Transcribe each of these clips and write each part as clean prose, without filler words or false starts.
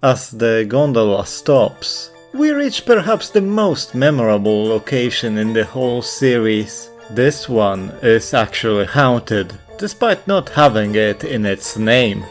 As the gondola stops, we reach perhaps the most memorable location in the whole series. This one is actually haunted, despite not having it in its name.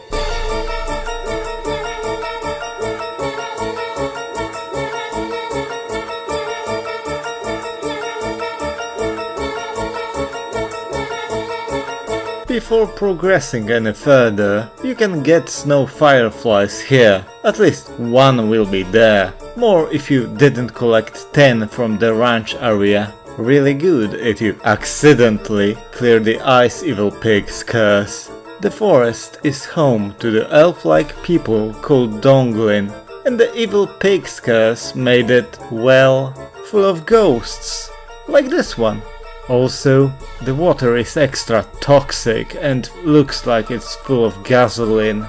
Before progressing any further, you can get Snow Fireflies here, at least one will be there, more if you didn't collect 10 from the ranch area. Really good if you accidentally clear the Ice Evil Pig's curse. The forest is home to the elf-like people called Donglin, and the Evil Pig's curse made it, well, full of ghosts, like this one. Also, the water is extra toxic and looks like it's full of gasoline.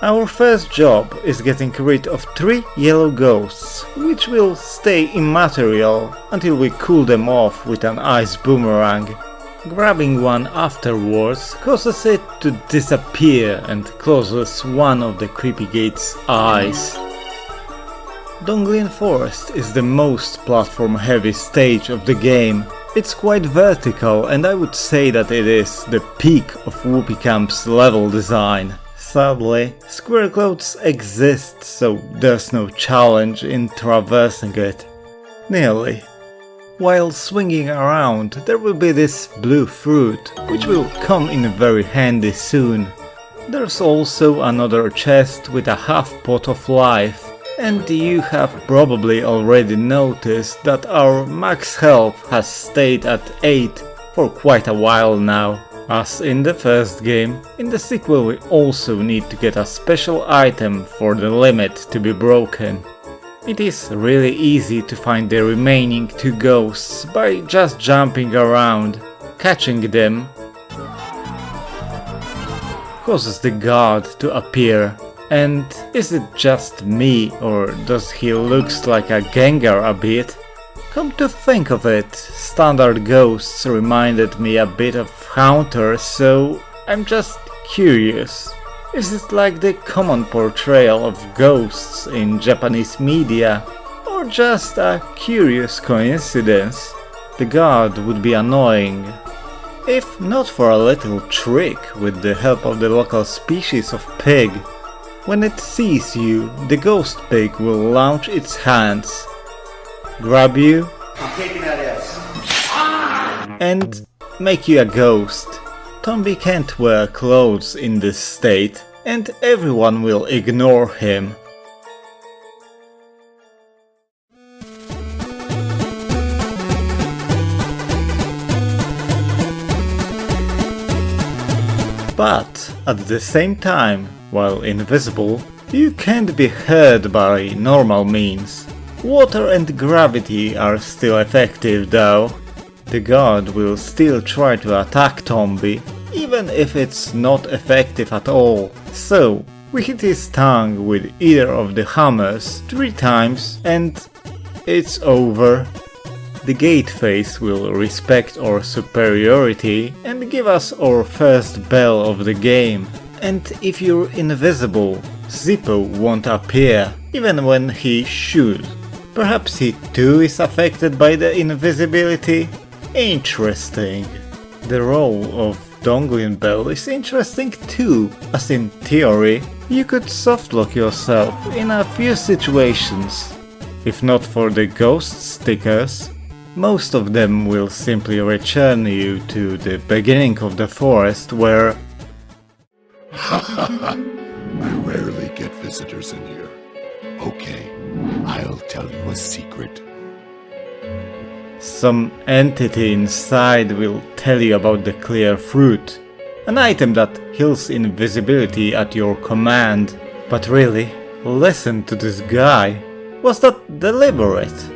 Our first job is getting rid of 3 yellow ghosts, which will stay immaterial until we cool them off with an ice boomerang. Grabbing one afterwards causes it to disappear and closes one of the creepy gate's eyes. Donglin Forest is the most platform-heavy stage of the game. It's quite vertical, and I would say that it is the peak of Whoopee Camp's level design. Sadly, square clothes exist, so there's no challenge in traversing it. Nearly. While swinging around, there will be this blue fruit, which will come in very handy soon. There's also another chest with a half pot of life. And you have probably already noticed that our max health has stayed at 8 for quite a while now. As in the first game, in the sequel we also need to get a special item for the limit to be broken. It is really easy to find the remaining 2 ghosts by just jumping around. Catching them causes the guard to appear. And is it just me, or does he looks like a Gengar a bit? Come to think of it, standard ghosts reminded me a bit of Haunter, so I'm just curious. Is it like the common portrayal of ghosts in Japanese media, or just a curious coincidence? The guard would be annoying, if not for a little trick with the help of the local species of pig. When it sees you, the ghost pig will launch its hands, grab you, and make you a ghost. Tombi can't wear clothes in this state, and everyone will ignore him. But at the same time, while invisible, you can't be heard by normal means. Water and gravity are still effective though. The guard will still try to attack Tombi, even if it's not effective at all. So, we hit his tongue with either of the hammers 3 times and it's over. The gate face will respect our superiority and give us our first bell of the game. And if you're invisible, Zippo won't appear, even when he should. Perhaps he too is affected by the invisibility? Interesting. The role of Donglin Bell is interesting too, as in theory, you could softlock yourself in a few situations. If not for the ghost stickers, most of them will simply return you to the beginning of the forest where I rarely get visitors in here. Okay, I'll tell you a secret. some entity inside will tell you about the clear fruit, an item that heals invisibility at your command. But really, listen to this guy. Was that deliberate?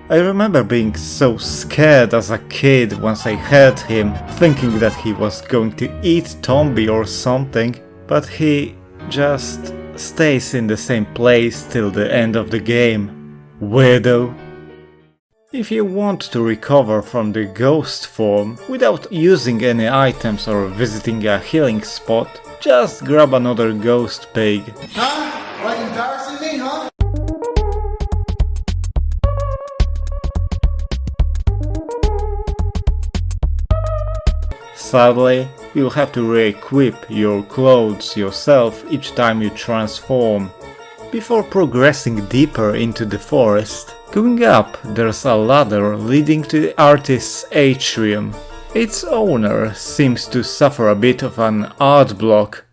I remember being so scared as a kid once I heard him, thinking that he was going to eat Tombi or something, but he just stays in the same place till the end of the game. Weirdo. If you want to recover from the ghost form without using any items or visiting a healing spot, just grab another ghost pig. Huh? Why you embarrassing me, huh? Sadly, you'll have to re-equip your clothes yourself each time you transform. Before progressing deeper into the forest, going up there's a ladder leading to the artist's atrium. Its owner seems to suffer a bit of an art block.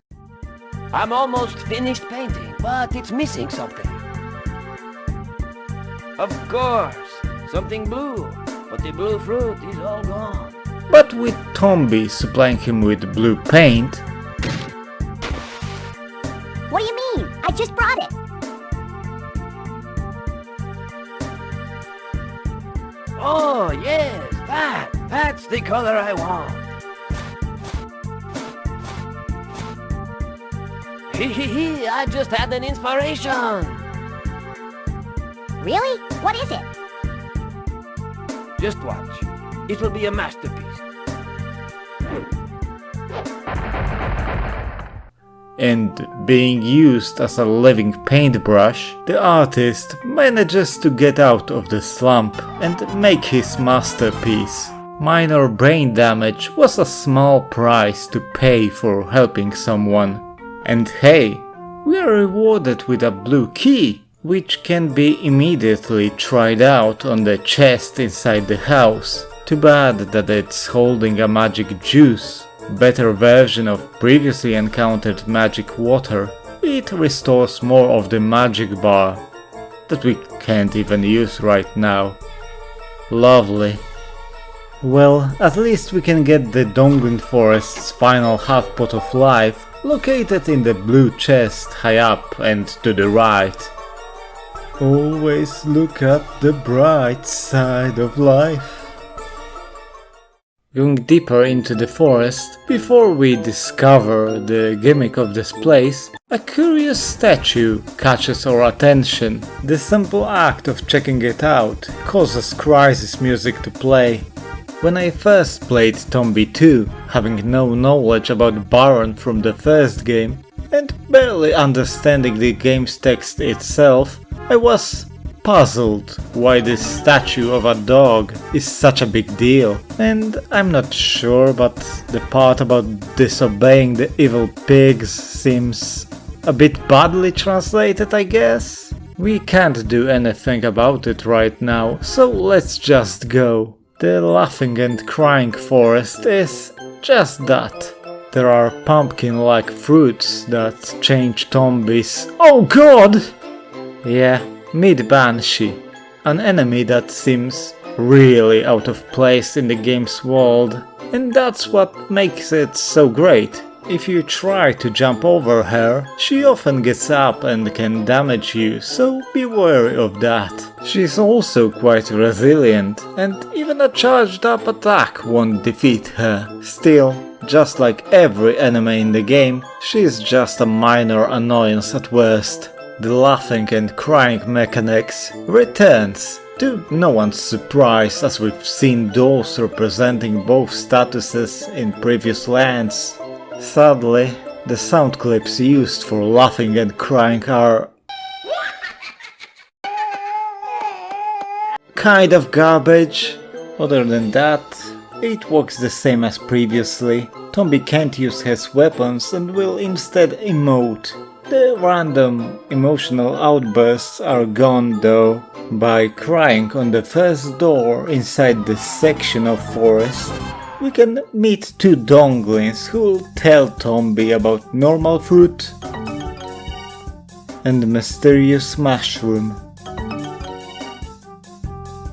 I'm almost finished painting, but it's missing something. Of course, something blue, but the blue fruit is all gone. But with Tombi supplying him with blue paint... What do you mean? I just brought it. Oh, yes, that's the color I want. Hee, I just had an inspiration. Really? What is it? Just watch. It will be a masterpiece. And being used as a living paintbrush, the artist manages to get out of the slump and make his masterpiece. Minor brain damage was a small price to pay for helping someone. And hey, we are rewarded with a blue key, which can be immediately tried out on the chest inside the house. Too bad that it's holding a magic juice. Better version of previously encountered magic water. It restores more of the magic bar that we can't even use right now. Lovely. Well, at least we can get the Donglin Forest's final half pot of life located in the blue chest high up and to the right. Always look at the bright side of life. Going deeper into the forest, before we discover the gimmick of this place, a curious statue catches our attention. The simple act of checking it out causes crisis music to play. When I first played Tombi 2, having no knowledge about Baron from the first game, and barely understanding the game's text itself, I was puzzled why this statue of a dog is such a big deal. And I'm not sure, but the part about disobeying the evil pigs seems a bit badly translated, I guess. We can't do anything about it right now, so let's just go. The laughing and crying forest is just that. There are pumpkin-like fruits that change Tombi's— Oh god! Yeah, meet Banshee, an enemy that seems really out of place in the game's world, and that's what makes it so great. If you try to jump over her, she often gets up and can damage you, so be wary of that. She's also quite resilient, and even a charged up attack won't defeat her. Still, just like every enemy in the game, she's just a minor annoyance at worst. The laughing and crying mechanics returns, to no one's surprise, as we've seen dolls representing both statuses in previous lands. Sadly, the sound clips used for laughing and crying are kind of garbage. Other than that, it works the same as previously. Tombi can't use his weapons and will instead emote. The random emotional outbursts are gone though. By crying on the first door inside this section of forest, we can meet two Donglins who will tell Tombi about normal fruit and mysterious mushroom.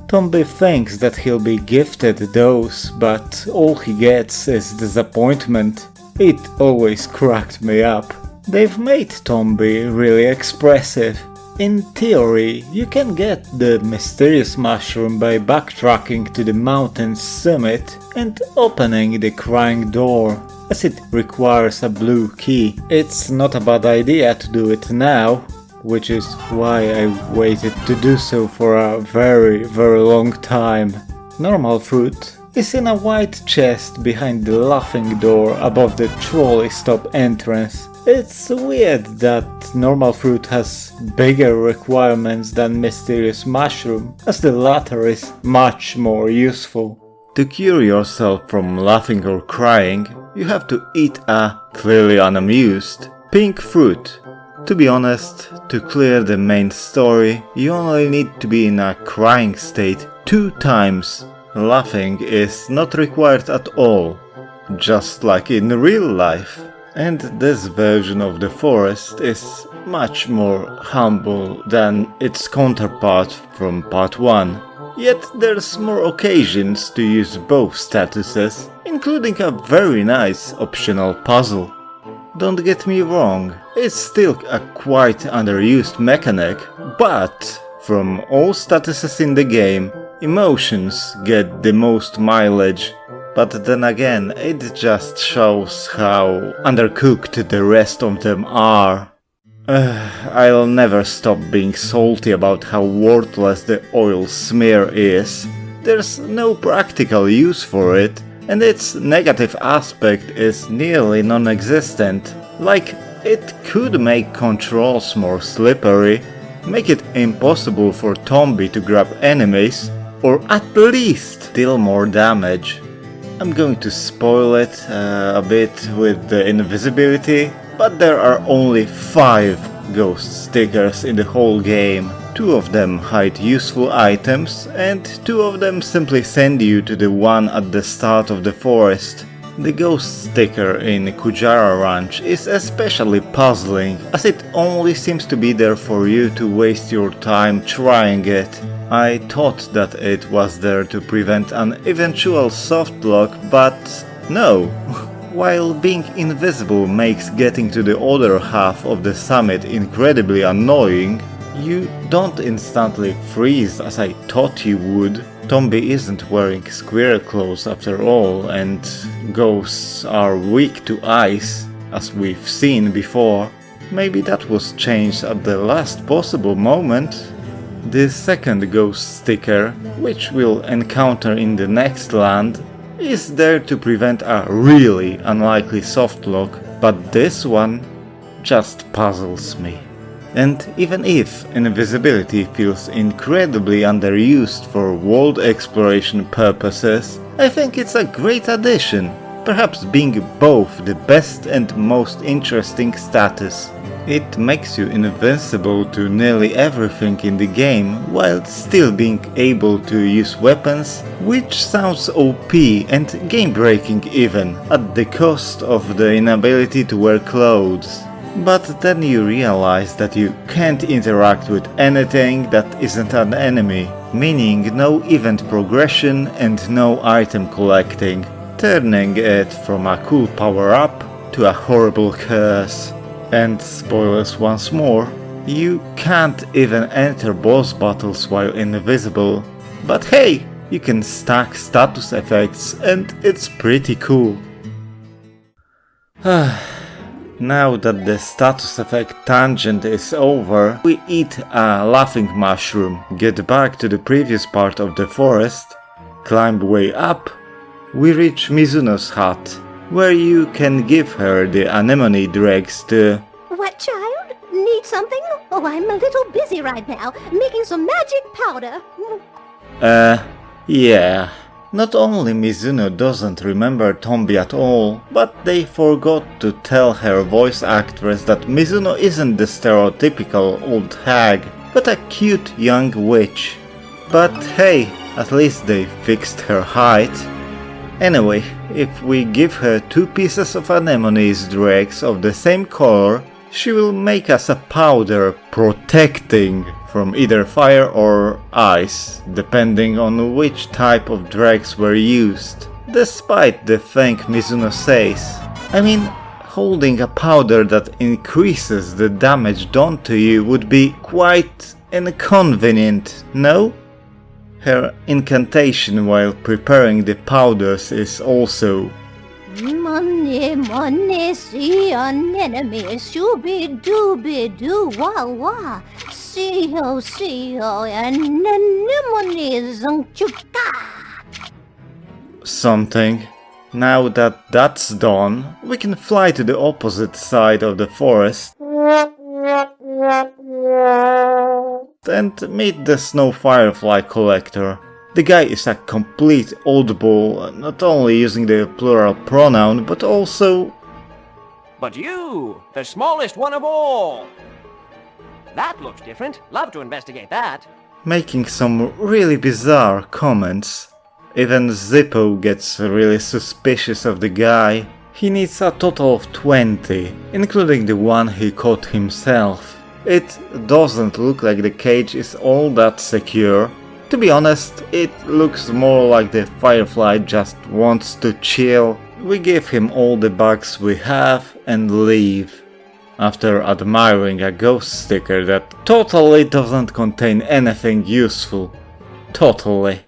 Tombi thinks that he'll be gifted those, but all he gets is disappointment. It always cracked me up. They've made Tombi really expressive. In theory, you can get the mysterious mushroom by backtracking to the mountain's summit and opening the crying door, as it requires a blue key. It's not a bad idea to do it now, which is why I waited to do so for a very long time. Normal fruit is in a white chest behind the laughing door above the trolley stop entrance. It's weird that normal fruit has bigger requirements than mysterious mushroom, as the latter is much more useful. To cure yourself from laughing or crying, you have to eat a, clearly unamused, pink fruit. To be honest, to clear the main story, you only need to be in a crying state 2 times. Laughing is not required at all, just like in real life. And this version of the forest is much more humble than its counterpart from part 1. Yet there's more occasions to use both statuses, including a very nice optional puzzle. Don't get me wrong, it's still a quite underused mechanic, but from all statuses in the game, emotions get the most mileage. But then again, it just shows how undercooked the rest of them are. I'll never stop being salty about how worthless the oil smear is. There's no practical use for it, and its negative aspect is nearly non-existent. Like, it could make controls more slippery, make it impossible for Tombi to grab enemies, or at least deal more damage. I'm going to spoil it a bit with the invisibility, but there are only 5 ghost stickers in the whole game. 2 of them hide useful items, and 2 of them simply send you to the one at the start of the forest. The ghost sticker in Kujara Ranch is especially puzzling, as it only seems to be there for you to waste your time trying it. I thought that it was there to prevent an eventual softlock, but no. While being invisible makes getting to the other half of the summit incredibly annoying, you don't instantly freeze as I thought you would. Tombi isn't wearing square clothes after all, and ghosts are weak to ice, as we've seen before. Maybe that was changed at the last possible moment. The second ghost sticker, which we'll encounter in the next land, is there to prevent a really unlikely softlock, but this one just puzzles me. And even if invisibility feels incredibly underused for world exploration purposes, I think it's a great addition, perhaps being both the best and most interesting status. It makes you invincible to nearly everything in the game, while still being able to use weapons, which sounds OP and game-breaking even, at the cost of the inability to wear clothes. But then you realize that you can't interact with anything that isn't an enemy, meaning no event progression and no item collecting, turning it from a cool power-up to a horrible curse. And spoilers once more, you can't even enter boss battles while invisible. But hey, you can stack status effects and it's pretty cool. Now that the status effect tangent is over, we eat a laughing mushroom, get back to the previous part of the forest, climb way up, we reach Mizuno's hut, where you can give her the anemone dregs to... What, child? Need something? Oh, I'm a little busy right now, making some magic powder. Yeah. Not only Mizuno doesn't remember Tombi at all, but they forgot to tell her voice actress that Mizuno isn't the stereotypical old hag, but a cute young witch. But hey, at least they fixed her height. Anyway, if we give her 2 pieces of anemone's dregs of the same color, she will make us a powder protecting from either fire or ice, depending on which type of dregs were used, despite the thing Mizuno says. I mean, holding a powder that increases the damage done to you would be quite inconvenient, no? Her incantation while preparing the powders is also Money, money, see an enemy, shooby dooby doo wah wah. See oh, and anemones something. Now that that's done, we can fly to the opposite side of the forest and meet the Snow Firefly collector. The guy is a complete oddball, not only using the plural pronoun, but also... But you, the smallest one of all! That looks different. Love to investigate that. making some really bizarre comments. Even Zippo gets really suspicious of the guy. He needs a total of 20, including the one he caught himself. It doesn't look like the cage is all that secure. To be honest, it looks more like the Firefly just wants to chill. We give him all the bugs we have and leave. After admiring a ghost sticker that totally doesn't contain anything useful. Totally.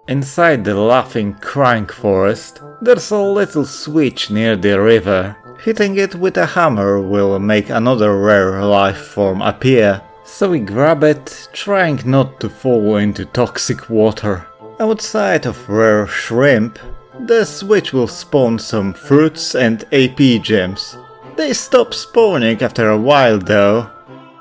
Inside the laughing crank forest, there's a little switch near the river. Hitting it with a hammer will make another rare life form appear, so we grab it, trying not to fall into toxic water. Outside of rare shrimp, the switch will spawn some fruits and AP gems. They stop spawning after a while though.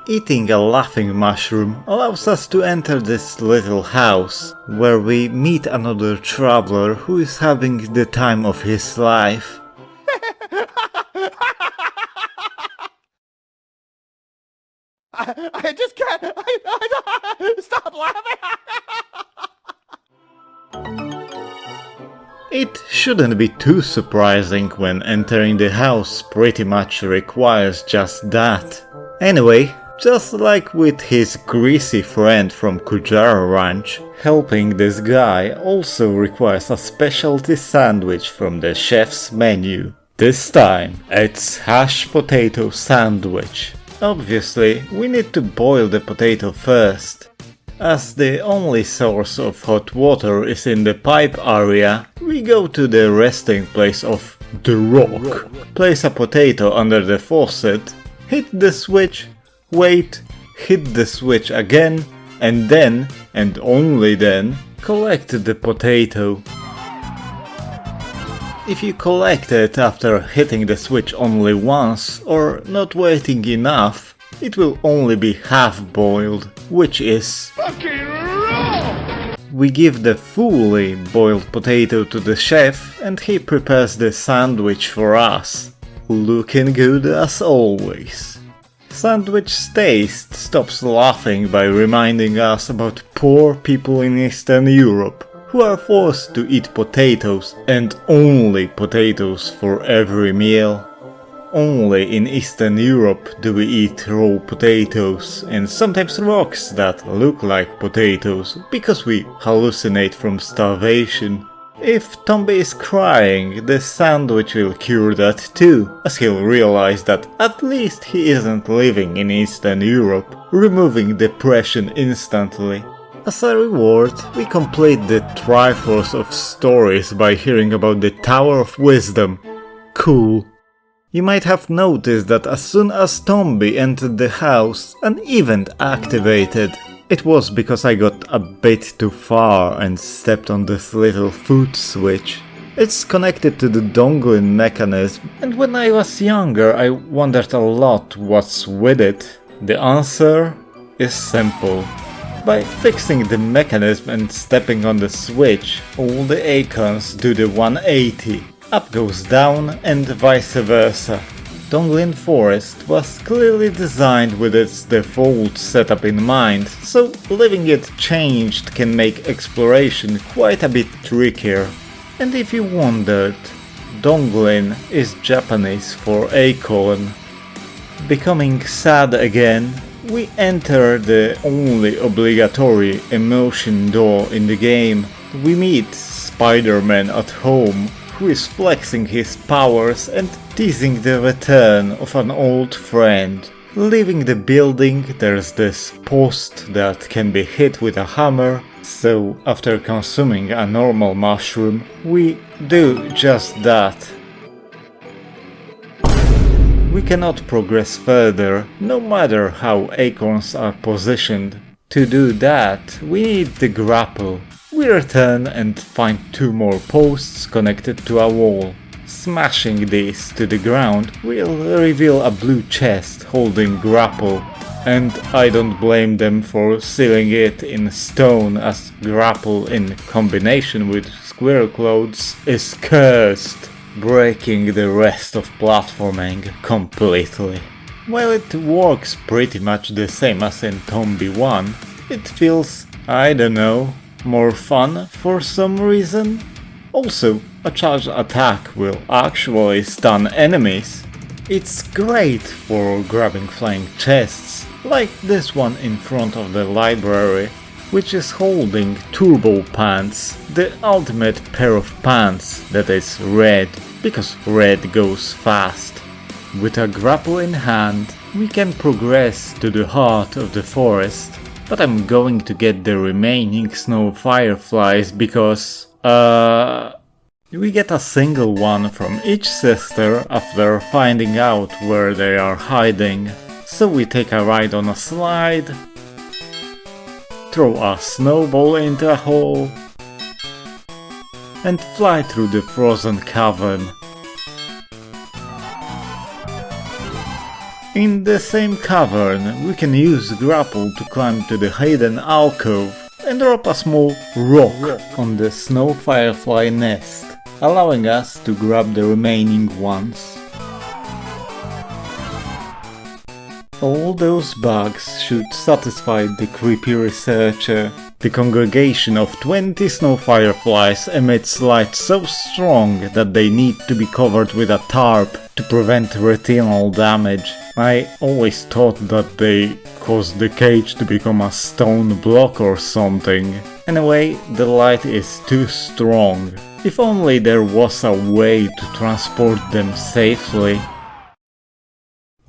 Eating a laughing mushroom allows us to enter this little house, where we meet another traveler who is having the time of his life. I just can't. Stop laughing. It shouldn't be too surprising when entering the house pretty much requires just that. Anyway, just like with his greasy friend from Kujara Ranch, helping this guy also requires a specialty sandwich from the chef's menu. This time, it's hash potato sandwich. Obviously, we need to boil the potato first. As the only source of hot water is in the pipe area, we go to the resting place of the rock. Place a potato under the faucet, hit the switch, wait, hit the switch again, and then, and only then, collect the potato. If you collect it after hitting the switch only once, or not waiting enough, it will only be half boiled, which is fucking wrong! We give the fully boiled potato to the chef and he prepares the sandwich for us. Looking good as always. Sandwich's taste stops laughing by reminding us about poor people in Eastern Europe who are forced to eat potatoes and only potatoes for every meal. Only in Eastern Europe do we eat raw potatoes and sometimes rocks that look like potatoes because we hallucinate from starvation. If Tombi is crying, the sandwich will cure that too, as he'll realize that at least he isn't living in Eastern Europe, removing depression instantly. As a reward, we complete the Triforce of stories by hearing about the Tower of Wisdom. Cool. You might have noticed that as soon as Tombi entered the house, an event activated. It was because I got a bit too far and stepped on this little food switch. It's connected to the Donglin mechanism, and when I was younger I wondered a lot what's with it. The answer is simple. By fixing the mechanism and stepping on the switch, all the acorns do the 180. Up goes down and vice versa. Donglin Forest was clearly designed with its default setup in mind, so leaving it changed can make exploration quite a bit trickier. And if you wondered, Donglin is Japanese for acorn. Becoming sad again, we enter the only obligatory emotion door in the game. We meet Spider-Man at home, who is flexing his powers and teasing the return of an old friend. Leaving the building, there's this post that can be hit with a hammer, so after consuming a normal mushroom, we do just that. We cannot progress further, no matter how acorns are positioned. To do that, we need the grapple. We return and find 2 more posts connected to a wall. Smashing these to the ground will reveal a blue chest holding grapple. And I don't blame them for sealing it in stone, as Grapple in combination with squirrel clothes is cursed, breaking the rest of platforming completely. While it works pretty much the same as in Tombi 1, it feels, I don't know, more fun for some reason. Also, a charged attack will actually stun enemies. It's great for grabbing flying chests, like this one in front of the library, which is holding turbo pants, the ultimate pair of pants that is red, because red goes fast. With a grapple in hand, we can progress to the heart of the forest, but I'm going to get the remaining Snow Fireflies because, we get a single one from each sister after finding out where they are hiding. So we take a ride on a slide, throw a snowball into a hole, and fly through the frozen cavern. In the same cavern, we can use Grapple to climb to the hidden alcove and drop a small rock on the Snow Firefly nest, allowing us to grab the remaining ones. All those bugs should satisfy the creepy researcher. The congregation of 20 Snow Fireflies emits light so strong that they need to be covered with a tarp to prevent retinal damage. I always thought that they caused the cage to become a stone block or something. Anyway, the light is too strong. If only there was a way to transport them safely.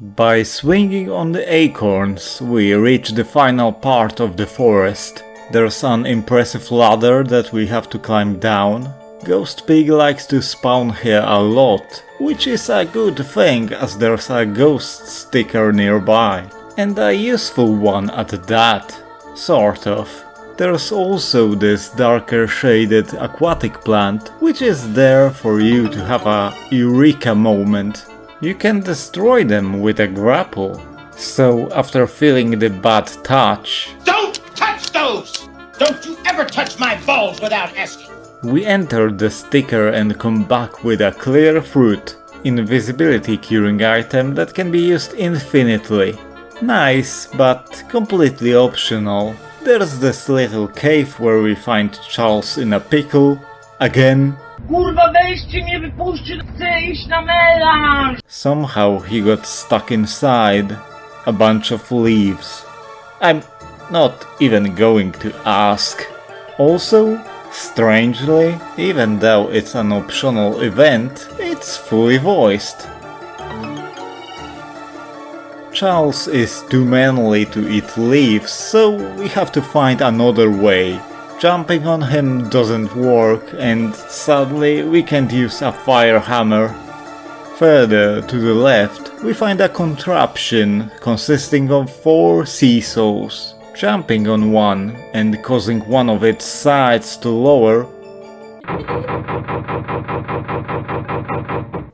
By swinging on the acorns, we reach the final part of the forest. There's an impressive ladder that we have to climb down. Ghost Pig likes to spawn here a lot, which is a good thing as there's a ghost sticker nearby. And a useful one at that. Sort of. There's also this darker shaded aquatic plant, which is there for you to have a eureka moment. You can destroy them with a grapple. So after feeling the bad touch, Don't touch those! Don't you ever touch my balls without asking! we enter the sticker and come back with a clear fruit, invisibility curing item that can be used infinitely. Nice, but completely optional. There's this little cave where we find Charles in a pickle, again. Kurwa, weźcie mnie, wypuśćcie, chcę iść na melanż! Somehow he got stuck inside a bunch of leaves. I'm not even going to ask. Also, strangely, even though it's an optional event, it's fully voiced. Charles is too manly to eat leaves, so we have to find another way. Jumping on him doesn't work, and sadly we can't use a fire hammer. Further to the left, we find a contraption consisting of 4 seesaws. Jumping on one and causing one of its sides to lower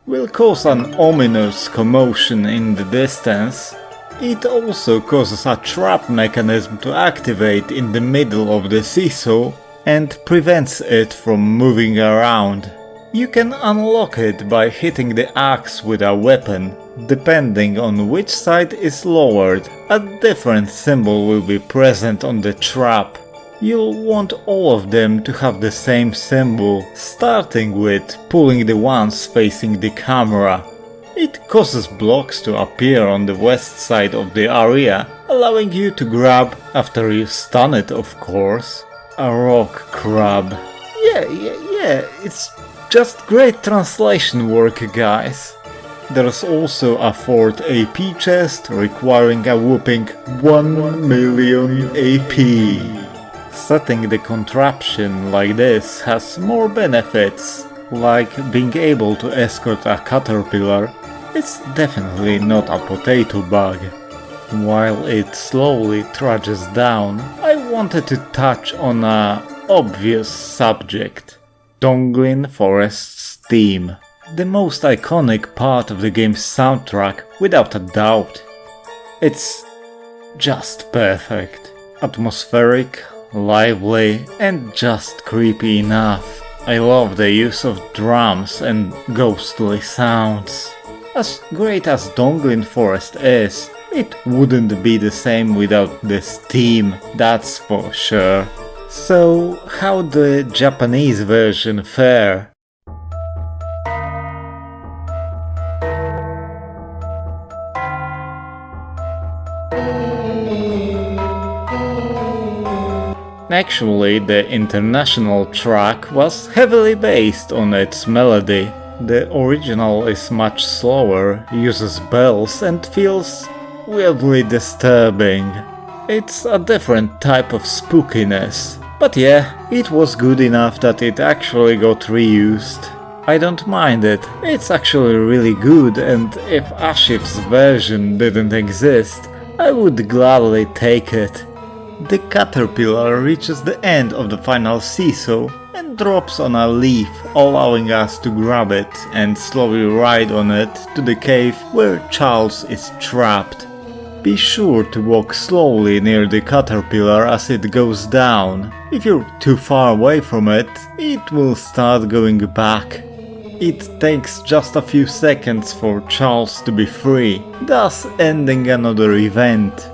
will cause an ominous commotion in the distance. It also causes a trap mechanism to activate in the middle of the seesaw and prevents it from moving around. You can unlock it by hitting the axe with a weapon. Depending on which side is lowered, a different symbol will be present on the trap. You'll want all of them to have the same symbol, starting with pulling the ones facing the camera. It causes blocks to appear on the west side of the area, allowing you to grab, after you stun it of course, a rock crab. Yeah, it's just great translation work, guys. There's also a 4th AP chest requiring a whopping 1 million AP. Setting the contraption like this has more benefits, like being able to escort a caterpillar. It's definitely not a potato bug. While it slowly trudges down, I wanted to touch on an obvious subject: Donglin Forest's theme. The most iconic part of the game's soundtrack, without a doubt. It's just perfect. Atmospheric, lively, and just creepy enough. I love the use of drums and ghostly sounds. As great as Donglin Forest is, it wouldn't be the same without this theme, that's for sure. So, how the Japanese version fare? Actually, the international track was heavily based on its melody. The original is much slower, uses bells and feels weirdly disturbing. It's a different type of spookiness. But yeah, it was good enough that it actually got reused. I don't mind it, it's actually really good, and if Ashif's version didn't exist, I would gladly take it. The caterpillar reaches the end of the final seesaw and drops on a leaf, allowing us to grab it and slowly ride on it to the cave where Charles is trapped. Be sure to walk slowly near the caterpillar as it goes down. If you're too far away from it, it will start going back. It takes just a few seconds for Charles to be free, thus ending another event.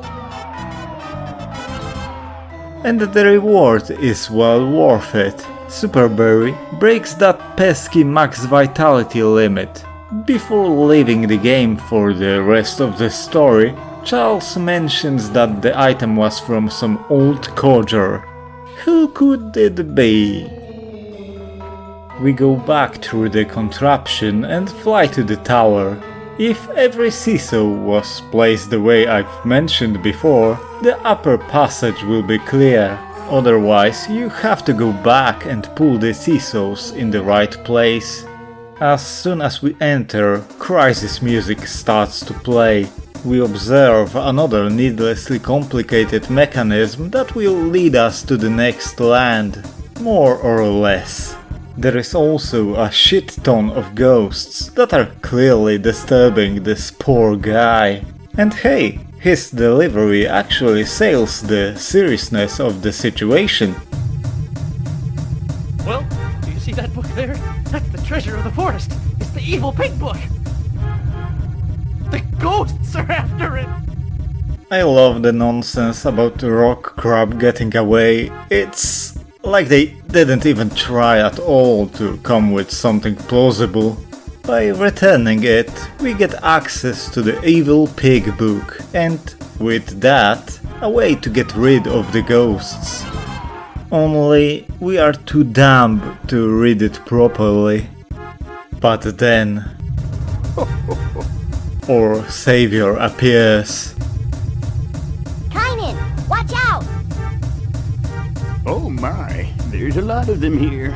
And the reward is well worth it. Superberry breaks that pesky max vitality limit. Before leaving the game for the rest of the story, Charles mentions that the item was from some old codger. Who could it be? We go back through the contraption and fly to the tower. If every seesaw was placed the way I've mentioned before, the upper passage will be clear. Otherwise, you have to go back and pull the seesaws in the right place. As soon as we enter, crisis music starts to play. We observe another needlessly complicated mechanism that will lead us to the next land, more or less. There is also a shit ton of ghosts that are clearly disturbing this poor guy. And hey, his delivery actually sells the seriousness of the situation. Well, do you see that book there? That's the treasure of the forest. It's the evil pig book. The ghosts are after it. I love the nonsense about the rock crab getting away. It's like they didn't even try at all to come with something plausible. By returning it, we get access to the evil pig book, and with that, a way to get rid of the ghosts. Only we are too dumb to read it properly. But then our savior appears. Kynan, watch out! Oh my, there's a lot of them here.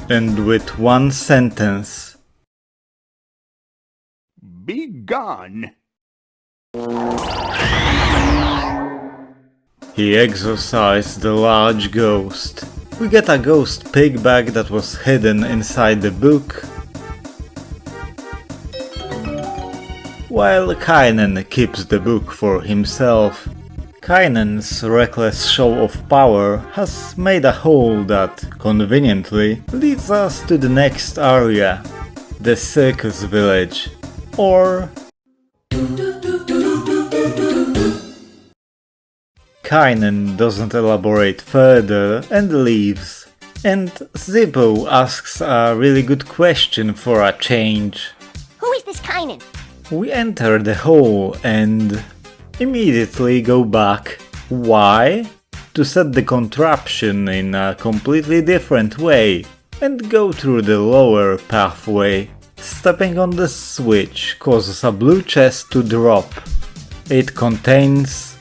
And with one sentence, Be gone. he exorcised the large ghost. We get a ghost pig bag that was hidden inside the book, while Kynan keeps the book for himself. Kynan's reckless show of power has made a hole that, conveniently, leads us to the next area, the Circus Village, or... Kynan doesn't elaborate further and leaves. And Zippo asks a really good question for a change. Who is this Kynan? We enter the hole and immediately go back. Why? To set the contraption in a completely different way and go through the lower pathway. Stepping on the switch causes a blue chest to drop. It contains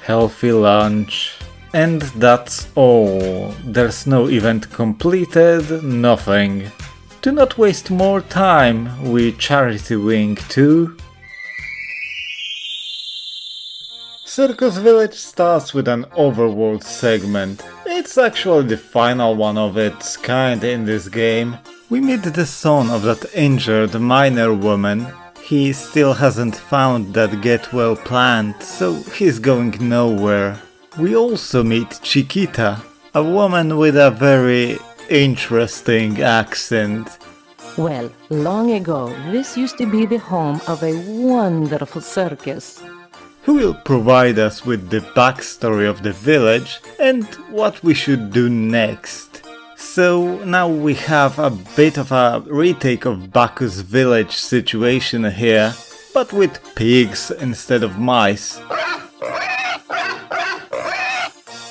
healthy lunch. And that's all. There's no event completed, nothing. To not waste more time, we charity wing to Circus Village starts with an overworld segment. It's actually the final one of its kind in this game. We meet the son of that injured miner woman. He still hasn't found that get well plant, so he's going nowhere. We also meet Chiquita, a woman with a very interesting accent. Well, long ago, this used to be the home of a wonderful circus. Who will provide us with the backstory of the village and what we should do next. So now we have a bit of a retake of Bacchus Village situation here, but with pigs instead of mice.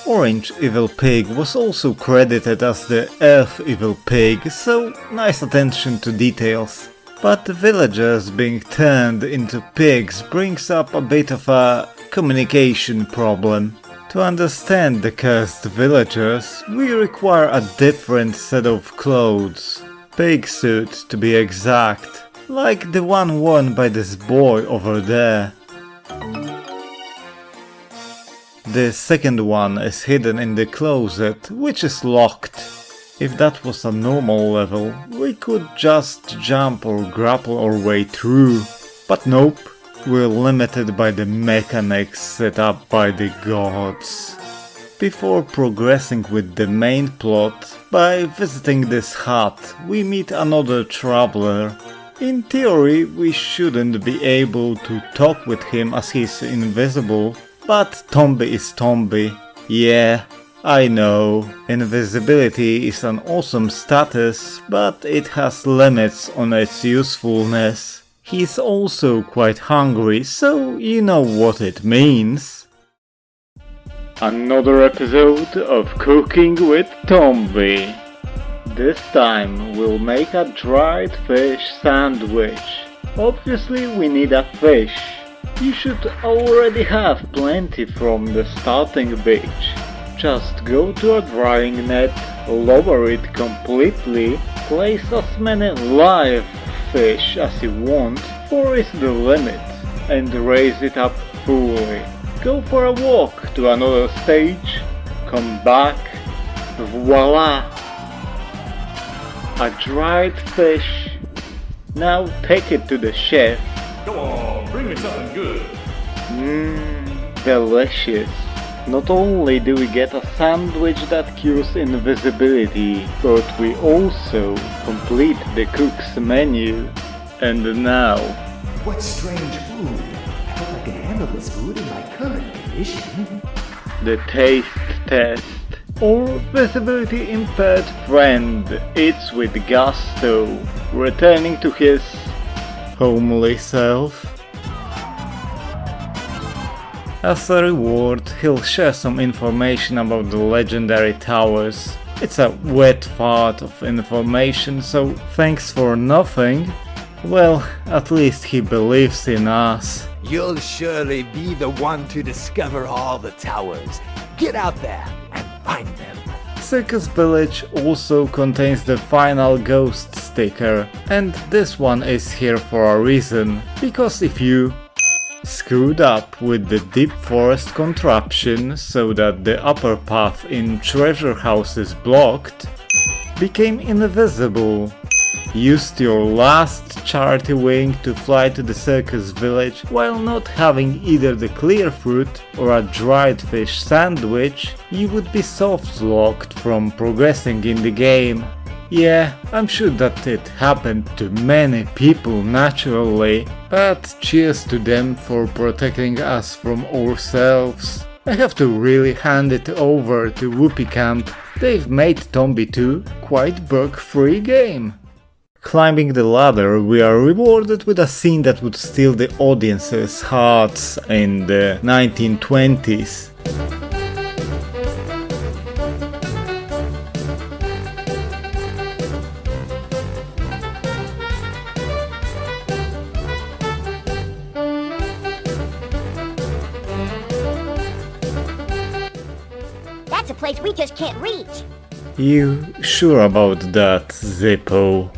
Orange Evil Pig was also credited as the Earth Evil Pig, so nice attention to details. But the villagers being turned into pigs brings up a bit of a communication problem. To understand the cursed villagers, we require a different set of clothes. Pig suit to be exact, like the one worn by this boy over there. The second one is hidden in the closet, which is locked. If that was a normal level, we could just jump or grapple our way through. But nope, we're limited by the mechanics set up by the gods. Before progressing with the main plot, by visiting this hut, we meet another traveler. In theory, we shouldn't be able to talk with him as he's invisible, but Tombi is Tombi. Yeah, I know, invisibility is an awesome status, but it has limits on its usefulness. He's also quite hungry, so you know what it means. Another episode of Cooking with Tombi. This time we'll make a dried fish sandwich. Obviously we need a fish. You should already have plenty from the starting beach. Just go to a drying net, lower it completely, place as many live fish as you want, 4 is the limit, and raise it up fully. Go for a walk to another stage, come back, voila! A dried fish. Now take it to the chef. Come on, bring me something good. Delicious. Not only do we get a sandwich that cures invisibility, but we also complete the cook's menu. And now... What strange food? I hope I can handle this food in my current condition. The taste test. Or visibility impaired friend eats with gusto, returning to his homely self. As a reward, he'll share some information about the legendary towers. It's a wet fart of information, so thanks for nothing. Well, at least he believes in us. You'll surely be the one to discover all the towers. Get out there and find them. Circus Village also contains the final ghost sticker, and this one is here for a reason, because if you screwed up with the deep forest contraption so that the upper path in treasure house is blocked, became invisible, used your last charity wing to fly to the Circus Village while not having either the clear fruit or a dried fish sandwich, you would be soft-locked from progressing in the game. Yeah, I'm sure that it happened to many people naturally, but cheers to them for protecting us from ourselves. I have to really hand it over to Whoopee Camp. They've made Tombi 2 quite bug-free game. Climbing the ladder, we are rewarded with a scene that would steal the audience's hearts in the 1920s. That's a place we just can't reach. You sure about that, Zippo?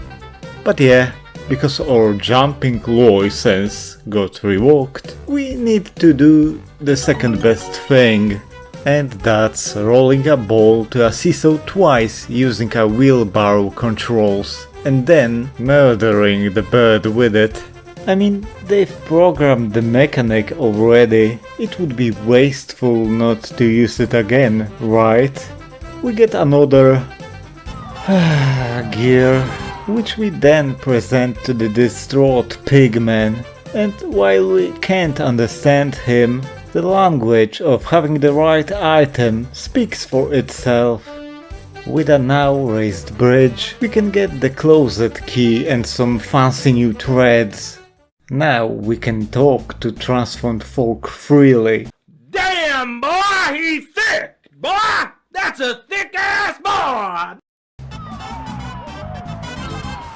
But yeah, because our jumping license got revoked, we need to do the second best thing. And that's rolling a ball to a seesaw twice using a wheelbarrow controls, and then murdering the bird with it. I mean, they've programmed the mechanic already, it would be wasteful not to use it again, right? We get another gear, which we then present to the distraught pigman, and while we can't understand him, the language of having the right item speaks for itself. With a now raised bridge, we can get the closet key and some fancy new threads. Now we can talk to transformed folk freely. Damn, boy, he's thick! Boy, that's a thick-ass boy!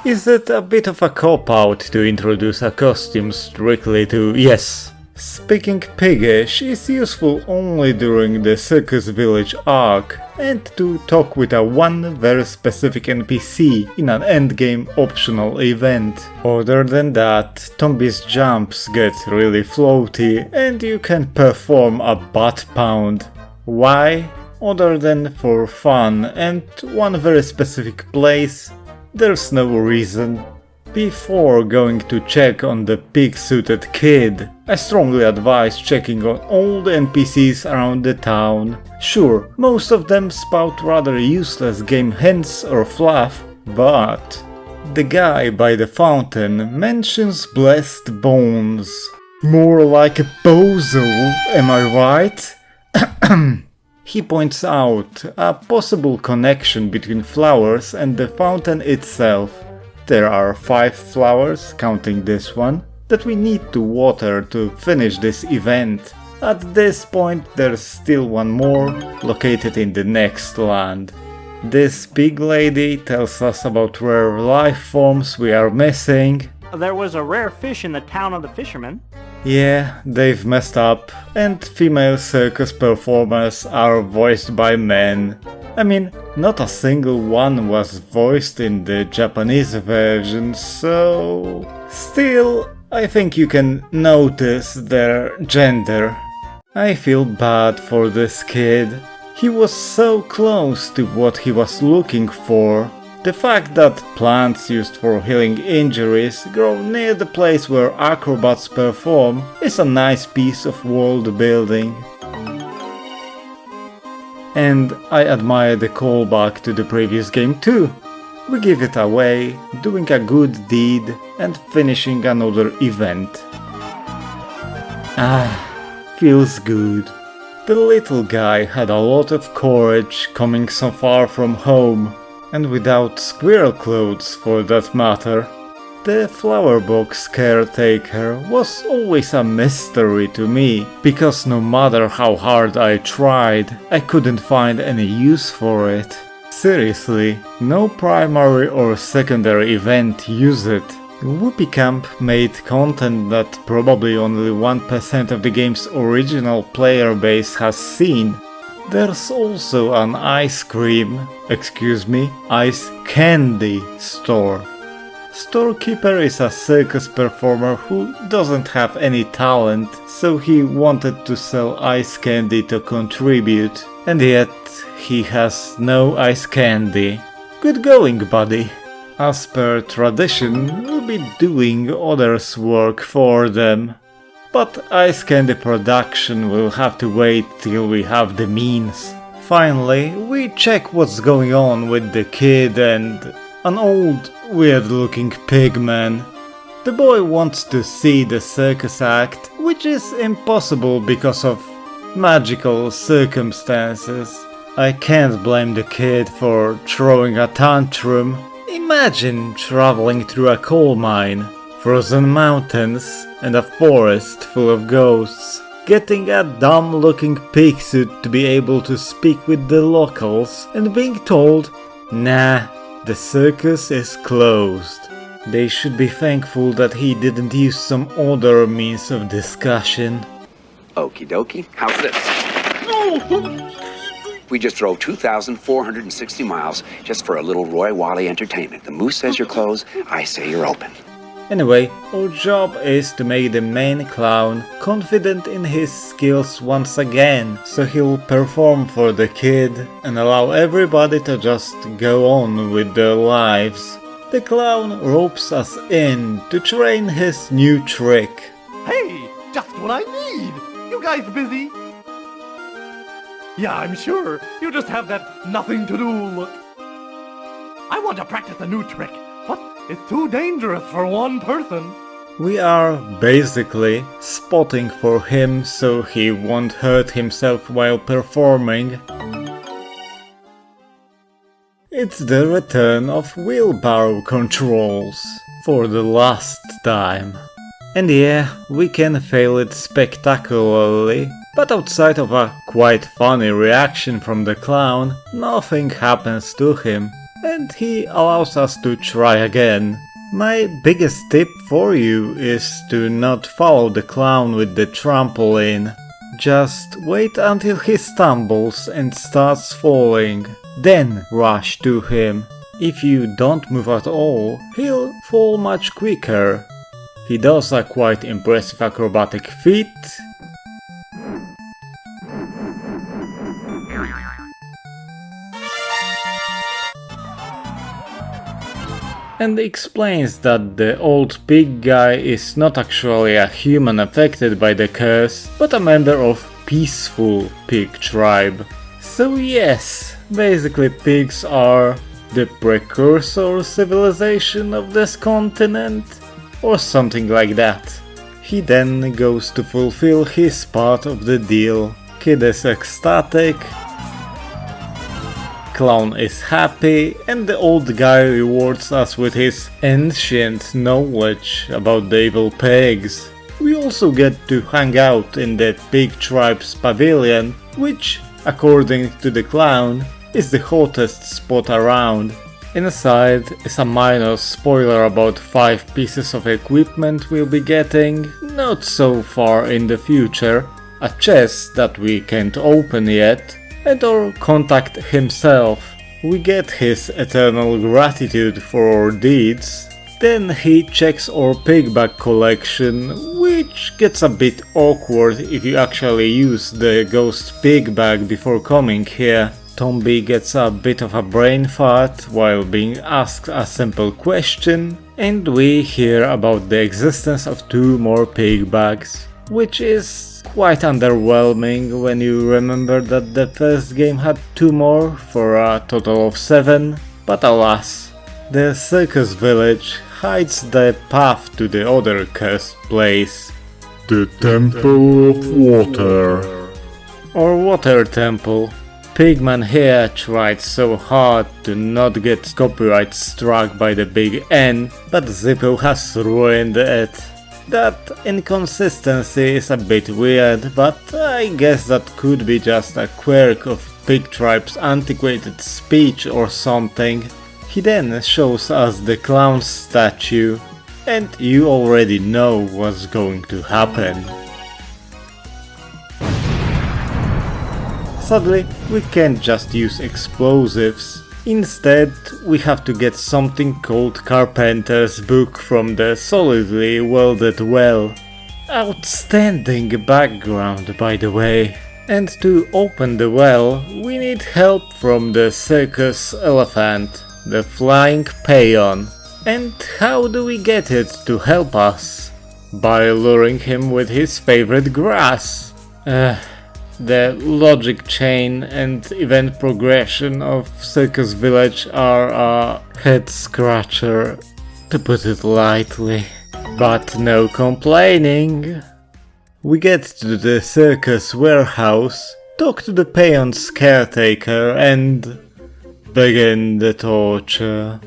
Is it a bit of a cop-out to introduce a costume strictly to yes? Speaking piggish is useful only during the Circus Village arc, and to talk with one very specific NPC in an endgame optional event. Other than that, Tombi's jumps get really floaty and you can perform a butt pound. Why? Other than for fun and one very specific place, there's no reason. Before going to check on the pig-suited kid, I strongly advise checking on all the NPCs around the town. Sure, most of them spout rather useless game hints or fluff, but the guy by the fountain mentions blessed bones. More like a bozo, am I right? He points out a possible connection between flowers and the fountain itself. There are 5 flowers, counting this one, that we need to water to finish this event. At this point there's still one more, located in the next land. This pig lady tells us about rare life forms we are missing. There was a rare fish in the town of the fishermen. Yeah, they've messed up, and female circus performers are voiced by men. I mean, not a single one was voiced in the Japanese version, so... Still, I think you can notice their gender. I feel bad for this kid. He was so close to what he was looking for. The fact that plants used for healing injuries grow near the place where acrobats perform is a nice piece of world building. And I admire the callback to the previous game too. We give it away, doing a good deed and finishing another event. Feels good. The little guy had a lot of courage coming so far from home, and without squirrel clothes for that matter. The flower box caretaker was always a mystery to me, because no matter how hard I tried, I couldn't find any use for it. Seriously, no primary or secondary event used it. Whoopee Camp made content that probably only 1% of the game's original player base has seen. There's also an ice candy store. Storekeeper is a circus performer who doesn't have any talent, so he wanted to sell ice candy to contribute, and yet he has no ice candy. Good going, buddy. As per tradition, we'll be doing others' work for them. But ice candy production will have to wait till we have the means. Finally, we check what's going on with the kid and an old, weird-looking pigman. The boy wants to see the circus act, which is impossible because of magical circumstances. I can't blame the kid for throwing a tantrum. Imagine traveling through a coal mine, frozen mountains, and a forest full of ghosts, getting a dumb-looking pig suit to be able to speak with the locals, and being told, nah, the circus is closed. They should be thankful that he didn't use some other means of discussion. Okie dokie, how's this? We just drove 2,460 miles just for a little Roy Wally entertainment. The moose says you're closed, I say you're open. Anyway, our job is to make the main clown confident in his skills once again, so he'll perform for the kid and allow everybody to just go on with their lives. The clown ropes us in to train his new trick. Hey, just what I need! You guys busy? Yeah, I'm sure. You just have that nothing to do look. I want to practice a new trick, but it's too dangerous for one person. We are basically spotting for him so he won't hurt himself while performing. It's the return of wheelbarrow controls for the last time. And yeah, we can fail it spectacularly, but outside of a quite funny reaction from the clown, nothing happens to him, and he allows us to try again. My biggest tip for you is to not follow the clown with the trampoline. Just wait until he stumbles and starts falling, then rush to him. If you don't move at all, he'll fall much quicker. He does a quite impressive acrobatic feat, and explains that the old pig guy is not actually a human affected by the curse, but a member of peaceful pig tribe. So yes, basically pigs are the precursor civilization of this continent, or something like that. He then goes to fulfill his part of the deal. Kid is ecstatic, clown is happy, and the old guy rewards us with his ancient knowledge about the evil pigs. We also get to hang out in the pig tribe's pavilion, which, according to the clown, is the hottest spot around. Inside is a minor spoiler about 5 pieces of equipment we'll be getting not so far in the future, a chest that we can't open yet, and our contact himself. We get his eternal gratitude for our deeds. Then he checks our pigback collection, which gets a bit awkward if you actually use the ghost pig bag before coming here. Tombi gets a bit of a brain fart while being asked a simple question, and we hear about the existence of 2 more pig bags, which is quite underwhelming when you remember that the first game had 2 more for a total of 7, but alas, the Circus Village hides the path to the other cursed place. The Temple of Water. Or Water Temple. Pigman here tried so hard to not get copyright struck by the big N, but Zippo has ruined it. That inconsistency is a bit weird, but I guess that could be just a quirk of Pig Tribe's antiquated speech or something. He then shows us the clown statue, and you already know what's going to happen. Sadly, we can't just use explosives. Instead, we have to get something called Carpenter's Book from the solidly welded well. Outstanding background, by the way. And to open the well, we need help from the circus elephant, the flying peon. And how do we get it to help us? By luring him with his favorite grass. The logic chain and event progression of Circus Village are a head scratcher, to put it lightly. But no complaining. We get to the circus warehouse, talk to the peon's caretaker, and begin the torture.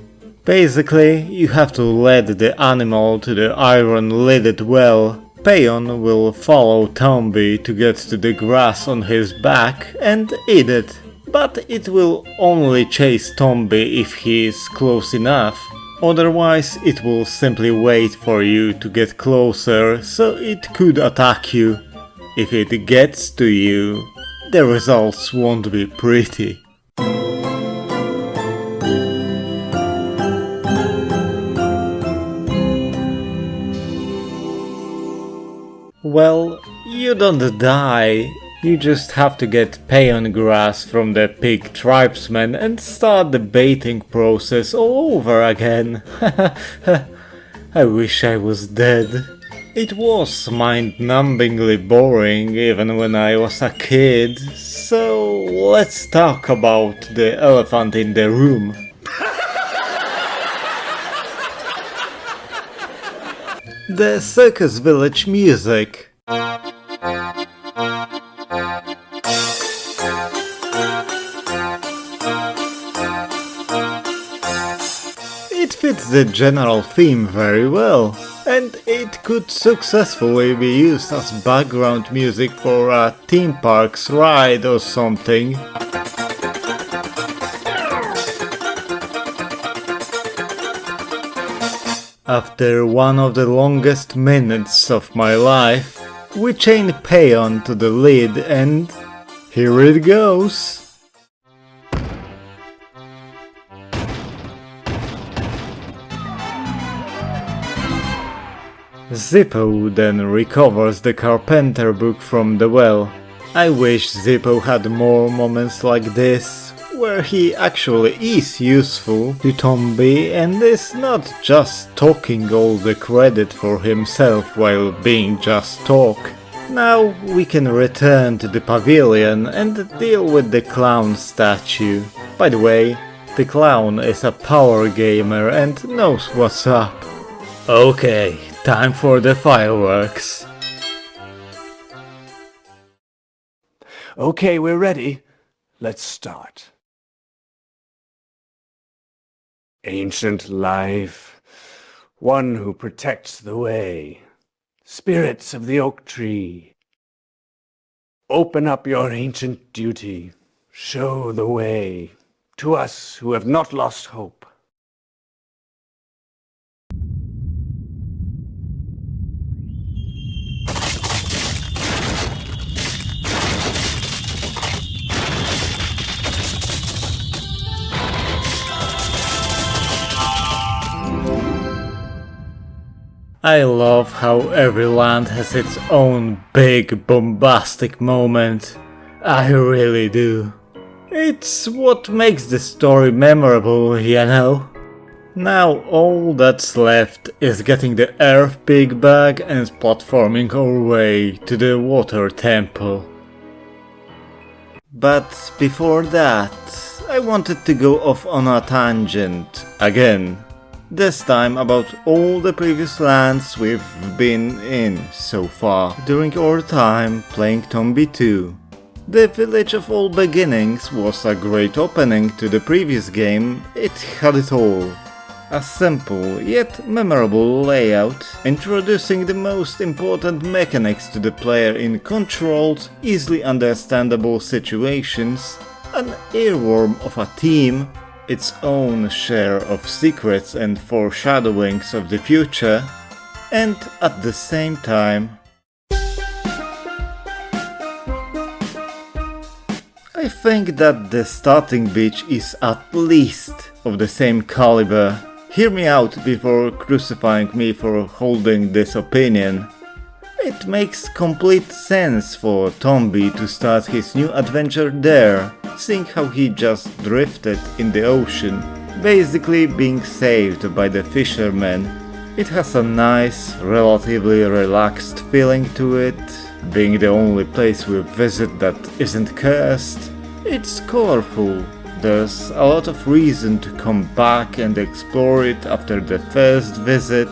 Basically, you have to lead the animal to the iron-lidded well. Peon will follow Tombi to get to the grass on his back and eat it, but it will only chase Tombi if he is close enough. Otherwise, it will simply wait for you to get closer, so it could attack you. If it gets to you, the results won't be pretty. Well, you don't die. You just have to get peon grass from the pig tribesmen and start the baiting process all over again. I wish I was dead. It was mind-numbingly boring even when I was a kid, so let's talk about the elephant in the room. The Circus Village music. It fits the general theme very well, and it could successfully be used as background music for a theme park's ride or something. After one of the longest minutes of my life, we chain peon to the lid and here it goes. Zippo then recovers the carpenter book from the well. I wish Zippo had more moments like this, where he actually is useful to Tombi and is not just taking all the credit for himself while being just talk. Now we can return to the pavilion and deal with the clown statue. By the way, the clown is a power gamer and knows what's up. Okay, time for the fireworks. Okay, we're ready. Let's start. Ancient life, one who protects the way, spirits of the oak tree, open up your ancient duty, show the way to us who have not lost hope. I love how every land has its own big bombastic moment. I really do. It's what makes the story memorable, you know. Now all that's left is getting the earth pig bag and platforming our way to the water temple. But before that, I wanted to go off on a tangent again. This time about all the previous lands we've been in so far during our time playing Tombi 2. The Village of All Beginnings was a great opening to the previous game, it had it all. A simple yet memorable layout, introducing the most important mechanics to the player in controlled, easily understandable situations, an earworm of a theme, its own share of secrets and foreshadowings of the future, and at the same time I think that the starting beach is at least of the same caliber. Hear me out before crucifying me for holding this opinion. It makes complete sense for Tombi to start his new adventure there, seeing how he just drifted in the ocean, basically being saved by the fishermen. It has a nice, relatively relaxed feeling to it, being the only place we visit that isn't cursed. It's colorful, there's a lot of reason to come back and explore it after the first visit.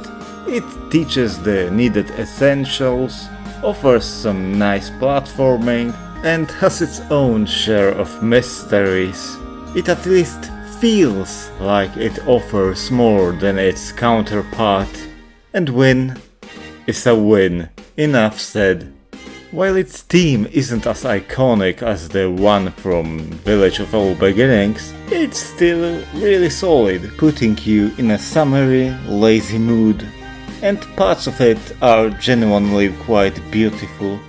It teaches the needed essentials, offers some nice platforming, and has its own share of mysteries. It at least feels like it offers more than its counterpart. And win is a win, enough said. While its theme isn't as iconic as the one from Village of All Beginnings, it's still really solid, putting you in a summery, lazy mood. And parts of it are genuinely quite beautiful.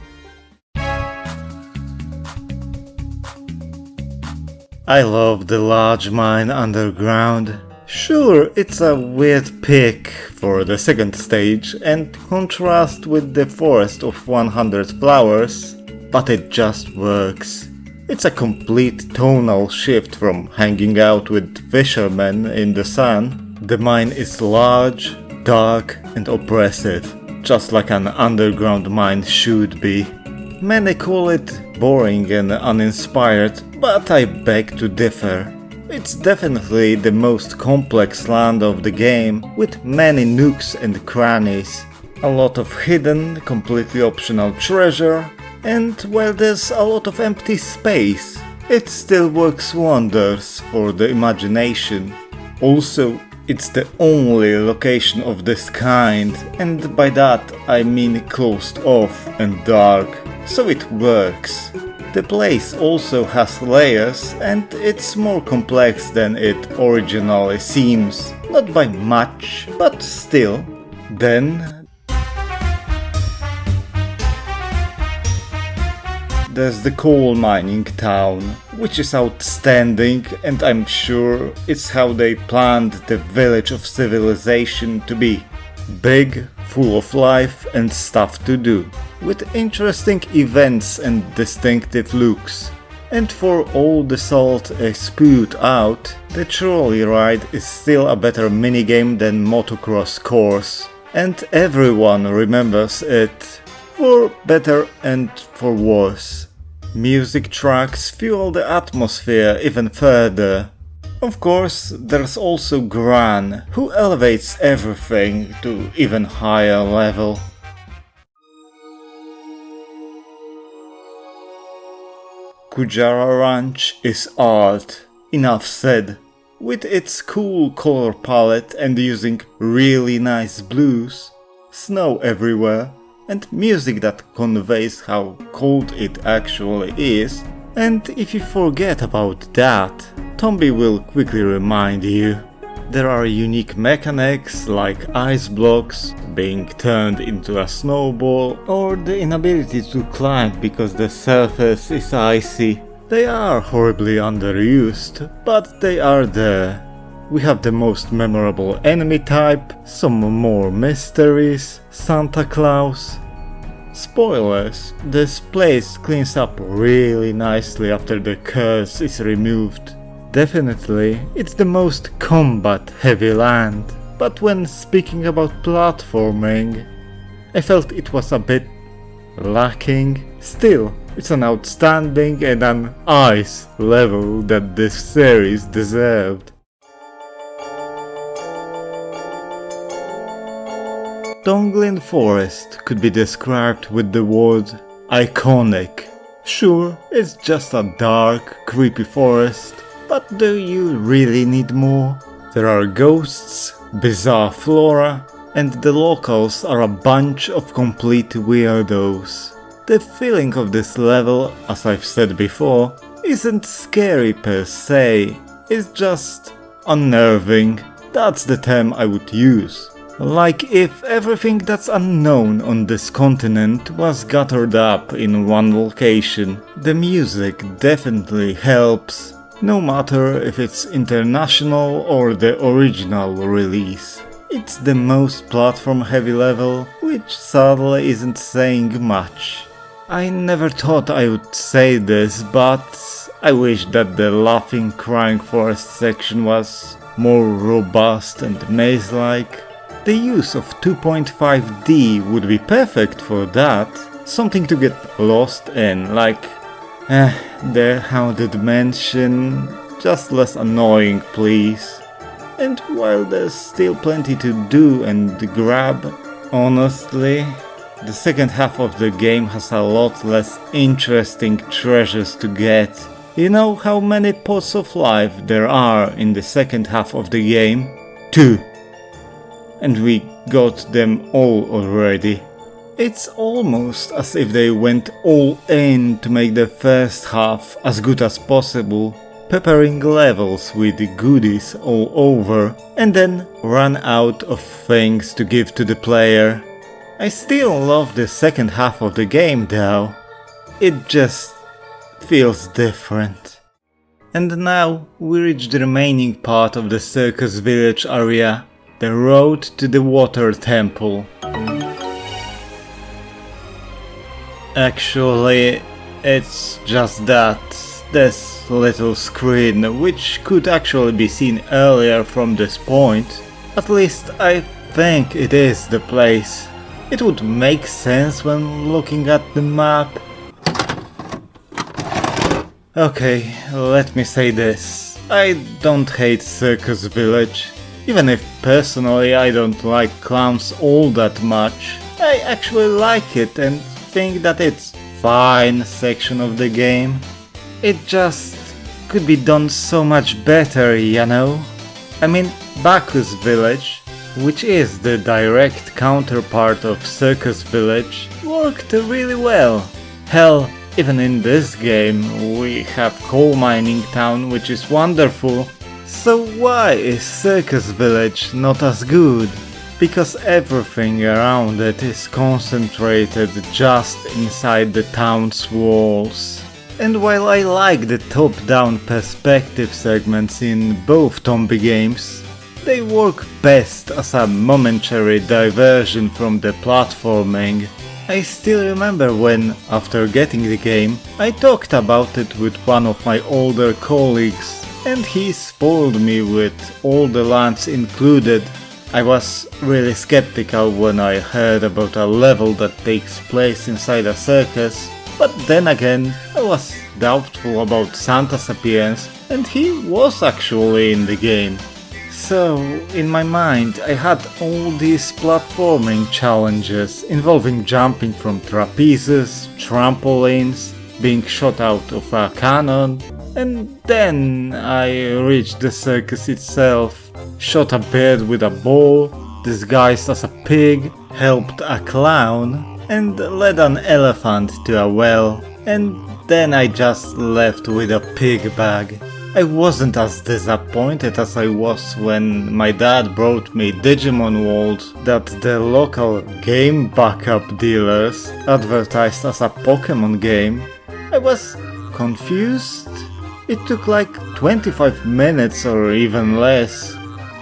I love the large mine underground. Sure, it's a weird pick for the second stage and contrast with the forest of 100 flowers, but it just works. It's a complete tonal shift from hanging out with fishermen in the sun. The mine is large, dark and oppressive, just like an underground mine should be. Many call it boring and uninspired, but I beg to differ. It's definitely the most complex land of the game, with many nooks and crannies, a lot of hidden, completely optional treasure, and while there's a lot of empty space, it still works wonders for the imagination. Also, it's the only location of this kind, and by that I mean closed off and dark, so it works. The place also has layers, and it's more complex than it originally seems. Not by much, but still. Then there's the coal mining town, which is outstanding, and I'm sure it's how they planned the village of civilization to be. Big, full of life and stuff to do, with interesting events and distinctive looks. And for all the salt I spewed out, the trolley ride is still a better minigame than motocross course, and everyone remembers it, for better and for worse. Music tracks fuel the atmosphere even further. Of course, there's also Gran, who elevates everything to even higher level. Kujara Ranch is art, enough said. With its cool color palette and using really nice blues, snow everywhere, and music that conveys how cold it actually is. And if you forget about that, Tombi will quickly remind you. There are unique mechanics like ice blocks being turned into a snowball, or the inability to climb because the surface is icy. They are horribly underused, but they are there. We have the most memorable enemy type, some more mysteries, Santa Claus. Spoilers, this place cleans up really nicely after the curse is removed. Definitely, it's the most combat-heavy land, but when speaking about platforming, I felt it was a bit lacking. Still, it's an outstanding and an ice level that this series deserved. Donglin Forest could be described with the word iconic. Sure, it's just a dark, creepy forest, but do you really need more? There are ghosts, bizarre flora, and the locals are a bunch of complete weirdos. The feeling of this level, as I've said before, isn't scary per se, it's just unnerving. That's the term I would use. Like if everything that's unknown on this continent was gathered up in one location. The music definitely helps, no matter if it's international or the original release. It's the most platform heavy level, which sadly isn't saying much. I never thought I would say this, but I wish that the laughing crying forest section was more robust and maze-like. The use of 2.5D would be perfect for that, something to get lost in, like the Haunted Mansion, just less annoying please. And while there's still plenty to do and grab, honestly, the second half of the game has a lot less interesting treasures to get. You know how many pots of life there are in the second half of the game? 2. And we got them all already. It's almost as if they went all in to make the first half as good as possible, peppering levels with goodies all over, and then ran out of things to give to the player. I still love the second half of the game though. It just feels different. And now we reach the remaining part of the Circus Village area, the road to the water temple. Actually, it's just that, this little screen, which could actually be seen earlier from this point. At least I think it is the place. It would make sense when looking at the map. Okay, let me say this. I don't hate Circus Village. Even if personally I don't like clowns all that much, I actually like it and think that it's fine section of the game. It just could be done so much better, you know? I mean, Bacchus Village, which is the direct counterpart of Circus Village, worked really well. Hell, even in this game we have coal mining town, which is wonderful. So why is Circus Village not as good? Because everything around it is concentrated just inside the town's walls. And while I like the top-down perspective segments in both Tombi games, they work best as a momentary diversion from the platforming. I still remember when, after getting the game, I talked about it with one of my older colleagues, and he spoiled me with all the lands included. I was really skeptical when I heard about a level that takes place inside a circus, but then again I was doubtful about Santa's appearance, and he was actually in the game. So, in my mind, I had all these platforming challenges involving jumping from trapezes, trampolines, being shot out of a cannon, and then I reached the circus itself, shot a bird with a ball, disguised as a pig, helped a clown, and led an elephant to a well, and then I just left with a pig bag. I wasn't as disappointed as I was when my dad brought me Digimon World that the local game backup dealers advertised as a Pokemon game. I was confused. It took like 25 minutes or even less.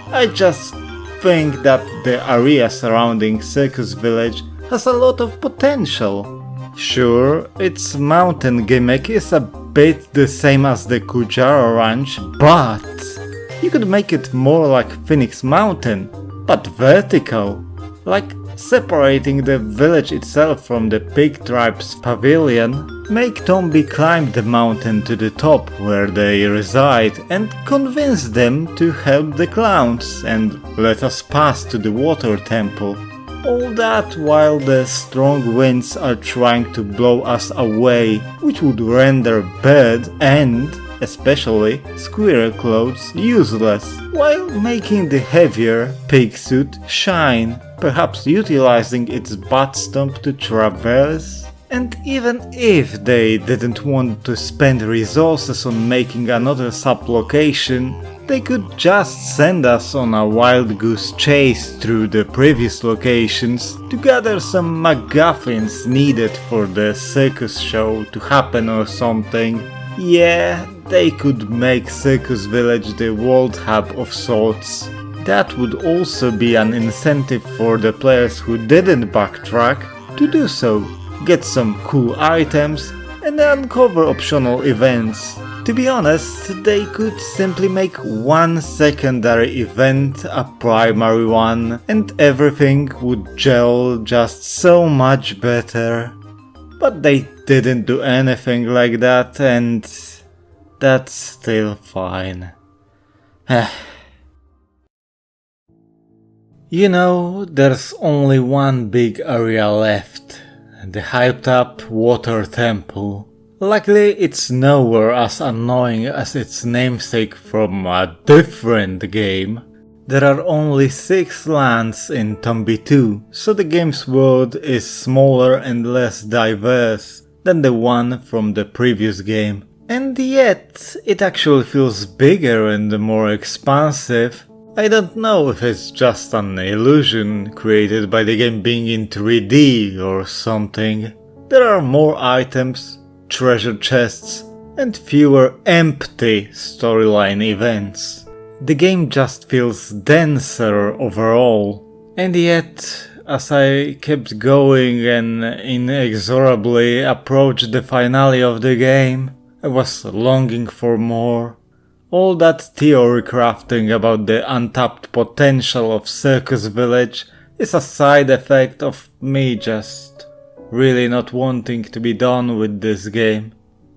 I just think that the area surrounding Circus Village has a lot of potential. Sure, its mountain gimmick is a bit the same as the Kujara Ranch, but you could make it more like Phoenix Mountain, but vertical, like separating the village itself from the pig tribe's pavilion. Make Tombi climb the mountain to the top where they reside and convince them to help the clowns and let us pass to the water temple. All that while the strong winds are trying to blow us away, which would render bird and, especially, squirrel clothes useless, while making the heavier pig suit shine, perhaps utilizing its butt stump to traverse. And even if they didn't want to spend resources on making another sub-location, they could just send us on a wild goose chase through the previous locations to gather some MacGuffins needed for the circus show to happen or something. Yeah, they could make Circus Village the world hub of sorts. That would also be an incentive for the players who didn't backtrack to do so, get some cool items and uncover optional events. To be honest, they could simply make one secondary event a primary one and everything would gel just so much better. But they didn't do anything like that and that's still fine. You know, there's only one big area left, the hyped up water temple. Luckily, it's nowhere as annoying as its namesake from a different game. There are only 6 lands in Tombi 2, so the game's world is smaller and less diverse than the one from the previous game. And yet, it actually feels bigger and more expansive. I don't know if it's just an illusion created by the game being in 3D or something. There are more items, treasure chests, and fewer empty storyline events. The game just feels denser overall, and yet, as I kept going and inexorably approached the finale of the game, I was longing for more. All that theory crafting about the untapped potential of Circus Village is a side effect of me just really not wanting to be done with this game.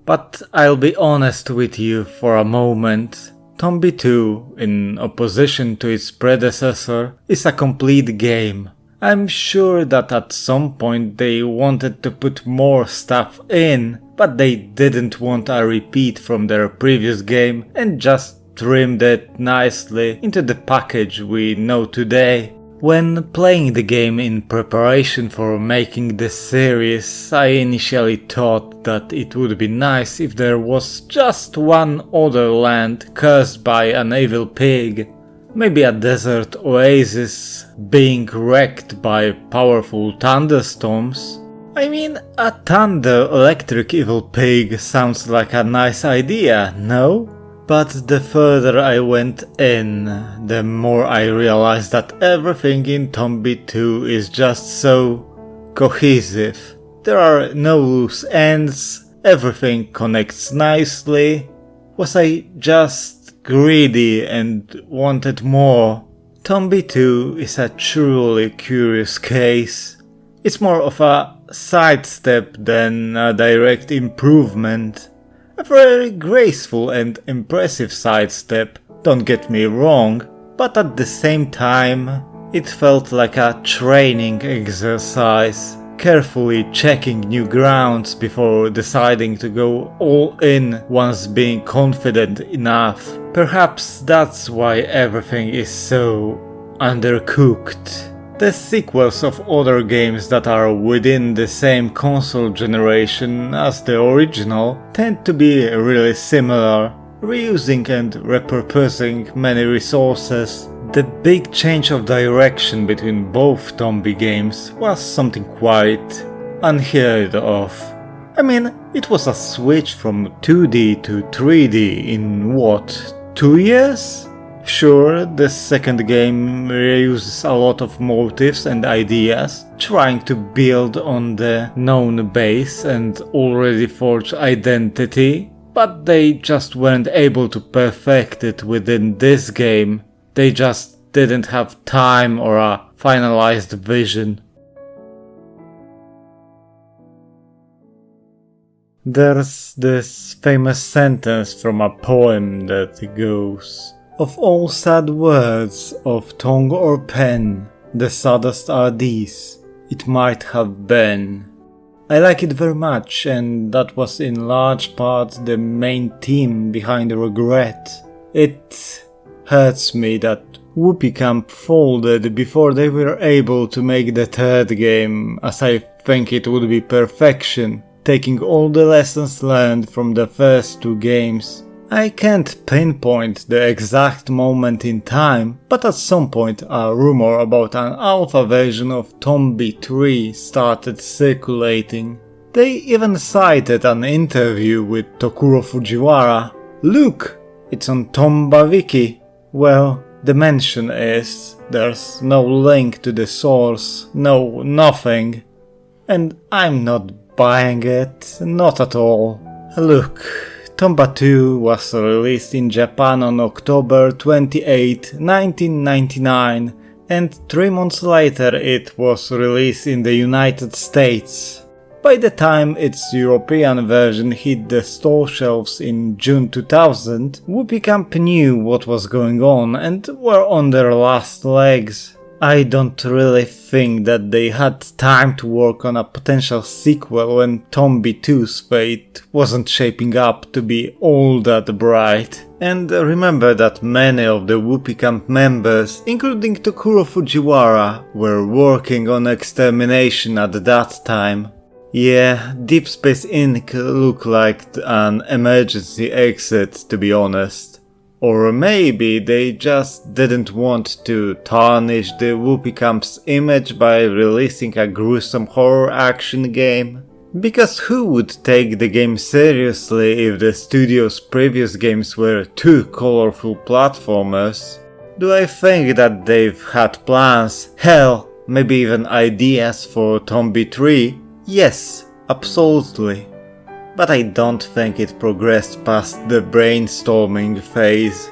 But I'll be honest with you for a moment. Tombi 2, in opposition to its predecessor, is a complete game. I'm sure that at some point they wanted to put more stuff in, but they didn't want a repeat from their previous game and just trimmed it nicely into the package we know today. When playing the game in preparation for making this series, I initially thought that it would be nice if there was just one other land cursed by an evil pig. Maybe a desert oasis being wrecked by powerful thunderstorms. I mean, a thunder electric evil pig sounds like a nice idea, no? But the further I went in, the more I realized that everything in Tombi 2 is just so cohesive. There are no loose ends, everything connects nicely. Was I just greedy and wanted more? Tombi 2 is a truly curious case. It's more of a sidestep than a direct improvement. A very graceful and impressive sidestep, don't get me wrong, but at the same time, it felt like a training exercise, carefully checking new grounds before deciding to go all in once being confident enough. Perhaps that's why everything is so undercooked. The sequels of other games that are within the same console generation as the original tend to be really similar, reusing and repurposing many resources. The big change of direction between both Tombi games was something quite unheard of. I mean, it was a switch from 2D to 3D in what, 2 years? Sure, the second game reuses a lot of motifs and ideas, trying to build on the known base and already forged identity, but they just weren't able to perfect it within this game. They just didn't have time or a finalized vision. There's this famous sentence from a poem that goes, "Of all sad words of tongue or pen, the saddest are these, it might have been." I like it very much, and that was in large part the main theme behind Regret. It hurts me that Whoopee Camp folded before they were able to make the third game, as I think it would be perfection, taking all the lessons learned from the first two games. I can't pinpoint the exact moment in time, but at some point a rumor about an alpha version of Tombi 3 started circulating. They even cited an interview with Tokuro Fujiwara. Look, it's on Tomba Wiki. Well, the mention is, there's no link to the source, no nothing. And I'm not buying it, not at all. Look, Tomba 2 was released in Japan on October 28, 1999, and 3 months later it was released in the United States. By the time its European version hit the store shelves in June 2000, Whoopee Camp knew what was going on and were on their last legs. I don't really think that they had time to work on a potential sequel when Tombi 2's fate wasn't shaping up to be all that bright. And remember that many of the Whoopee Camp members, including Tokuro Fujiwara, were working on Extermination at that time. Yeah, Deep Space Inc. looked like an emergency exit, to be honest. Or maybe they just didn't want to tarnish the Whoopee Camp's image by releasing a gruesome horror action game. Because who would take the game seriously if the studio's previous games were too colorful platformers? Do I think that they've had plans, hell, maybe even ideas for Tombi 3? Yes, absolutely. But I don't think it progressed past the brainstorming phase.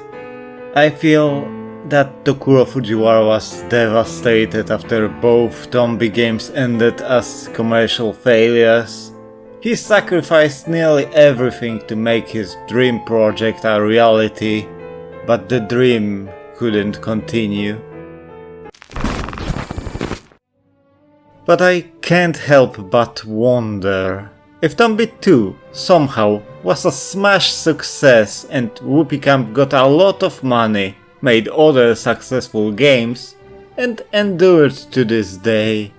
I feel that Tokuro Fujiwara was devastated after both Tombi games ended as commercial failures. He sacrificed nearly everything to make his dream project a reality, but the dream couldn't continue. But I can't help but wonder if Tombi 2 somehow was a smash success and Whoopee Camp got a lot of money, made other successful games, and endured to this day.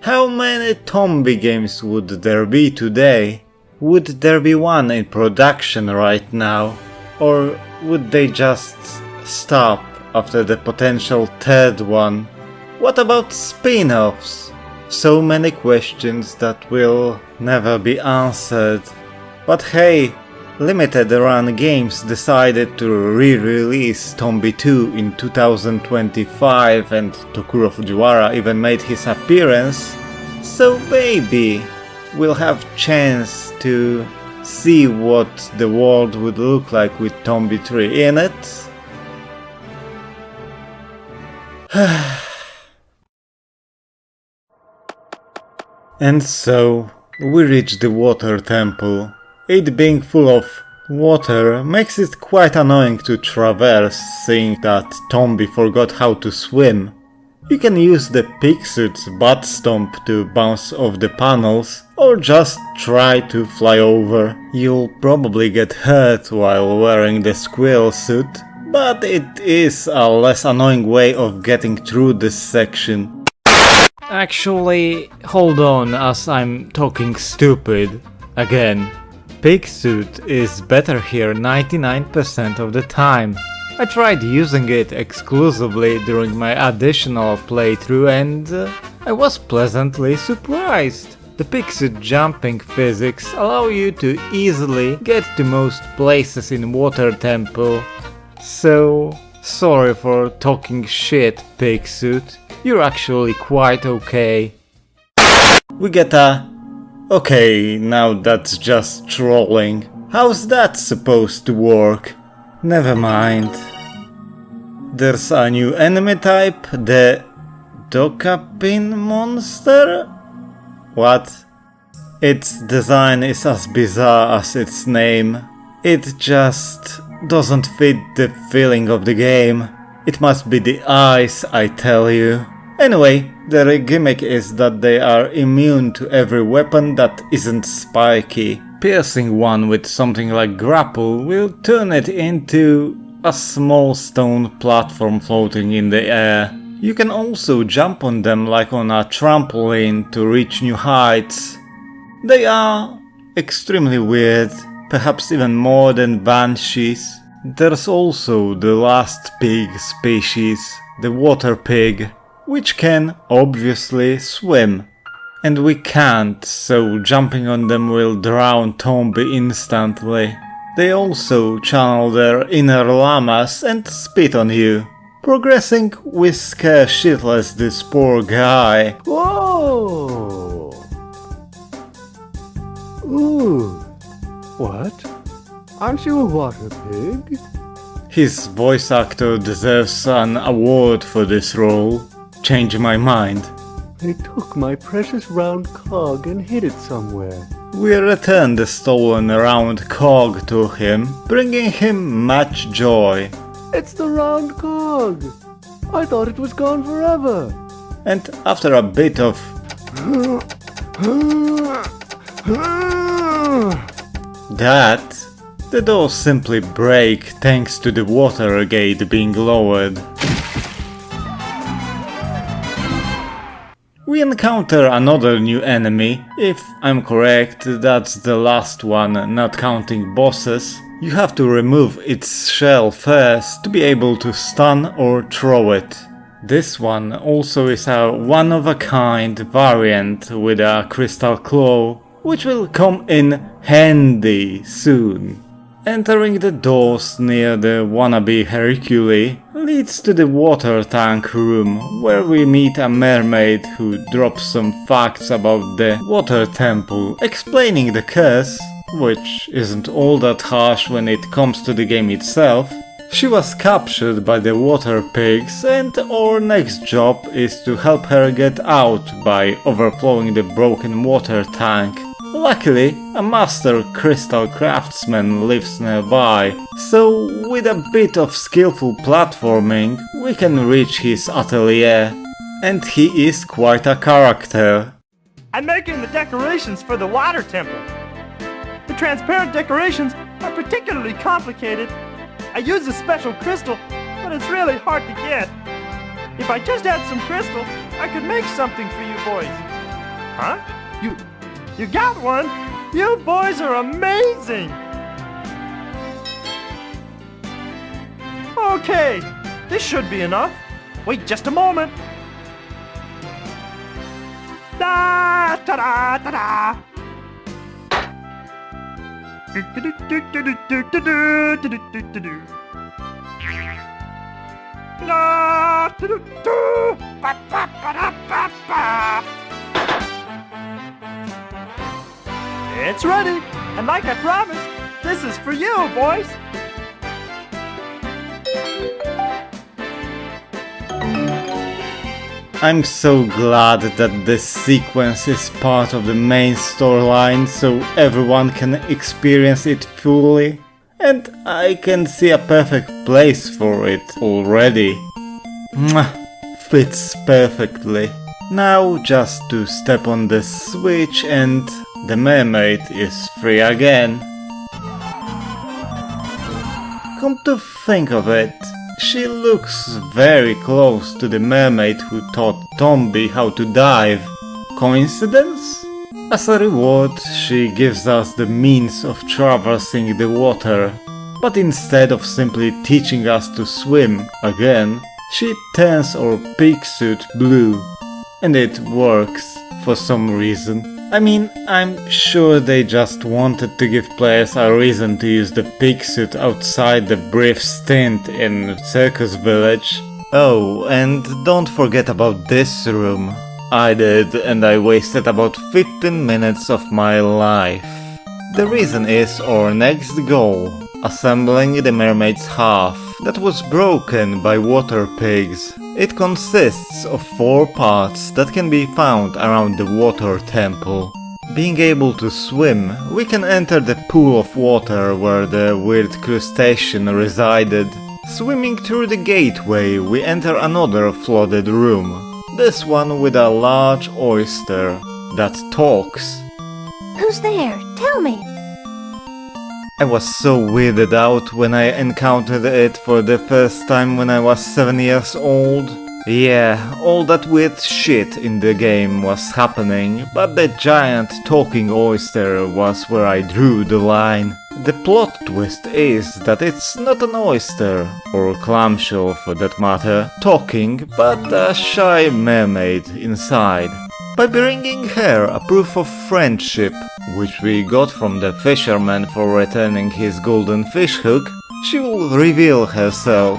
How many Tombi games would there be today? Would there be one in production right now? Or would they just stop after the potential third one? What about spin-offs? So many questions that will never be answered. But hey, Limited Run Games decided to re-release Tombi 2 in 2025 and Tokuro Fujiwara even made his appearance, so maybe we'll have chance to see what the world would look like with Tombi 3 in it. And so, we reach the water temple. It being full of water makes it quite annoying to traverse, seeing that Tombi forgot how to swim. You can use the pigsuit's butt stomp to bounce off the panels, or just try to fly over. You'll probably get hurt while wearing the squirrel suit, but it is a less annoying way of getting through this section. Actually, hold on as I'm talking stupid again. Pigsuit is better here 99% of the time. I tried using it exclusively during my additional playthrough and I was pleasantly surprised. The pigsuit jumping physics allow you to easily get to most places in Water Temple. So, sorry for talking shit, pigsuit. You're actually quite okay. We get a... Okay, now that's just trolling. How's that supposed to work? Never mind. There's a new enemy type, the Dokapin monster? What? Its design is as bizarre as its name. It just doesn't fit the feeling of the game. It must be the eyes, I tell you. Anyway, their gimmick is that they are immune to every weapon that isn't spiky. Piercing one with something like Grapple will turn it into a small stone platform floating in the air. You can also jump on them like on a trampoline to reach new heights. They are extremely weird, perhaps even more than banshees. There's also the last pig species, the water pig, which can obviously swim. And we can't, so jumping on them will drown Tombi instantly. They also channel their inner llamas and spit on you. Progressing will scare shitless this poor guy. Whoa! Ooh. What? Aren't you a water pig? His voice actor deserves an award for this role. Change my mind. They took my precious round cog and hid it somewhere. We return the stolen round cog to him, bringing him much joy. It's the round cog! I thought it was gone forever! And after a bit of that, the doors simply break thanks to the water gate being lowered. We encounter another new enemy. If I'm correct, that's the last one, not counting bosses. You have to remove its shell first to be able to stun or throw it. This one also is a one-of-a-kind variant with a crystal claw, which will come in handy soon. Entering the doors near the wannabe Hercule leads to the water tank room, where we meet a mermaid who drops some facts about the water temple, explaining the curse, which isn't all that harsh when it comes to the game itself. She was captured by the water pigs, and our next job is to help her get out by overflowing the broken water tank. Luckily, a master crystal craftsman lives nearby, so with a bit of skillful platforming, we can reach his atelier. And he is quite a character. I'm making the decorations for the water temple. The transparent decorations are particularly complicated. I use a special crystal, but it's really hard to get. If I just had some crystal, I could make something for you boys. Huh? You got one? You boys are amazing! Okay, this should be enough. Wait just a moment. Da ta da ta da. It's ready, and like I promised, this is for you, boys. I'm so glad that this sequence is part of the main storyline, so everyone can experience it fully. And I can see a perfect place for it already. Mwah, fits perfectly. Now just to step on the switch and the mermaid is free again. Come to think of it, she looks very close to the mermaid who taught Tombi how to dive. Coincidence? As a reward, she gives us the means of traversing the water, but instead of simply teaching us to swim again, she turns our pig suit blue. And it works, for some reason. I mean, I'm sure they just wanted to give players a reason to use the pig suit outside the brief stint in Circus Village. Oh, and don't forget about this room. I did, and I wasted about 15 minutes of my life. The reason is our next goal, assembling the mermaid's half that was broken by water pigs. It consists of 4 parts that can be found around the water temple. Being able to swim, we can enter the pool of water where the weird crustacean resided. Swimming through the gateway, we enter another flooded room. This one with a large oyster that talks. Who's there? Tell me. I was so weirded out when I encountered it for the first time when I was 7 years old. Yeah, all that weird shit in the game was happening, but the giant talking oyster was where I drew the line. The plot twist is that it's not an oyster, or clamshell for that matter, talking, but a shy mermaid inside. By bringing her a proof of friendship, which we got from the fisherman for returning his golden fish hook, she will reveal herself.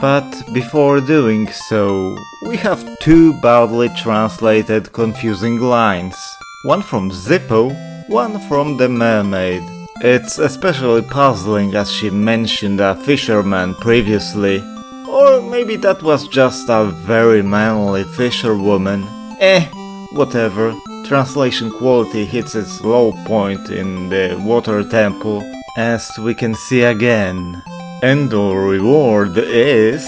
But before doing so, we have 2 badly translated confusing lines. One from Zippo, one from the mermaid. It's especially puzzling as she mentioned a fisherman previously. Or maybe that was just a very manly fisherwoman. Whatever. Translation quality hits its low point in the water temple, as we can see again. And our reward is...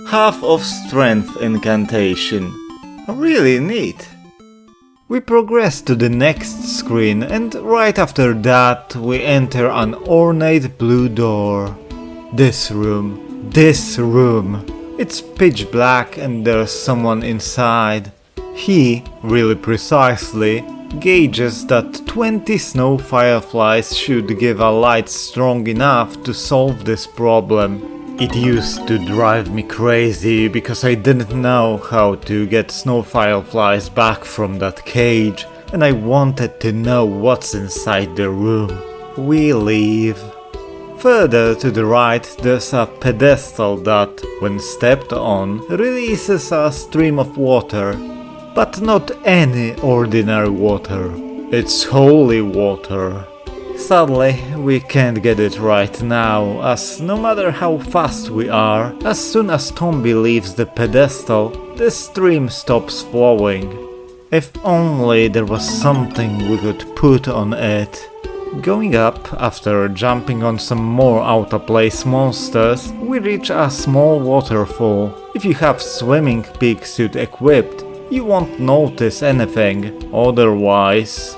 half of strength incantation. Really neat. We progress to the next screen, and right after that we enter an ornate blue door. This room. It's pitch black and there's someone inside. He, really precisely, gauges that 20 Snow Fireflies should give a light strong enough to solve this problem. It used to drive me crazy because I didn't know how to get Snow Fireflies back from that cage, and I wanted to know what's inside the room. We leave. Further to the right there's a pedestal that, when stepped on, releases a stream of water. But not any ordinary water. It's holy water. Sadly, we can't get it right now, as no matter how fast we are, as soon as Tombi leaves the pedestal, the stream stops flowing. If only there was something we could put on it. Going up, after jumping on some more out-of-place monsters, we reach a small waterfall. If you have swimming pig suit equipped, you won't notice anything, otherwise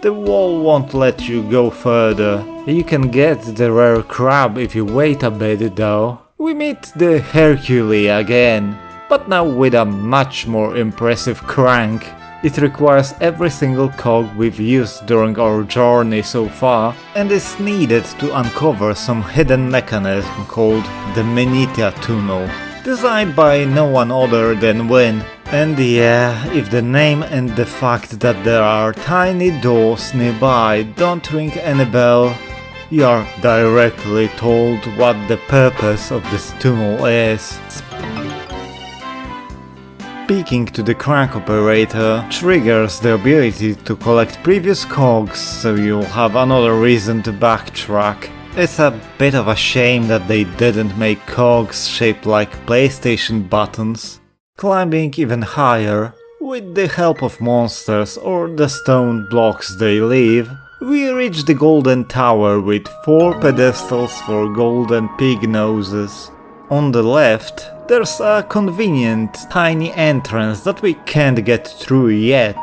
the wall won't let you go further. You can get the rare crab if you wait a bit though. We meet the Hercules again, but now with a much more impressive crank. It requires every single cog we've used during our journey so far, and is needed to uncover some hidden mechanism called the Menita Tunnel, designed by no one other than Wynn. And yeah, if the name and the fact that there are tiny doors nearby don't ring any bell, you are directly told what the purpose of this tunnel is. Speaking to the crank operator triggers the ability to collect previous cogs, so you'll have another reason to backtrack. It's a bit of a shame that they didn't make cogs shaped like PlayStation buttons. Climbing even higher, with the help of monsters or the stone blocks they leave, we reach the golden tower with 4 pedestals for golden pig noses. On the left, there's a convenient tiny entrance that we can't get through yet,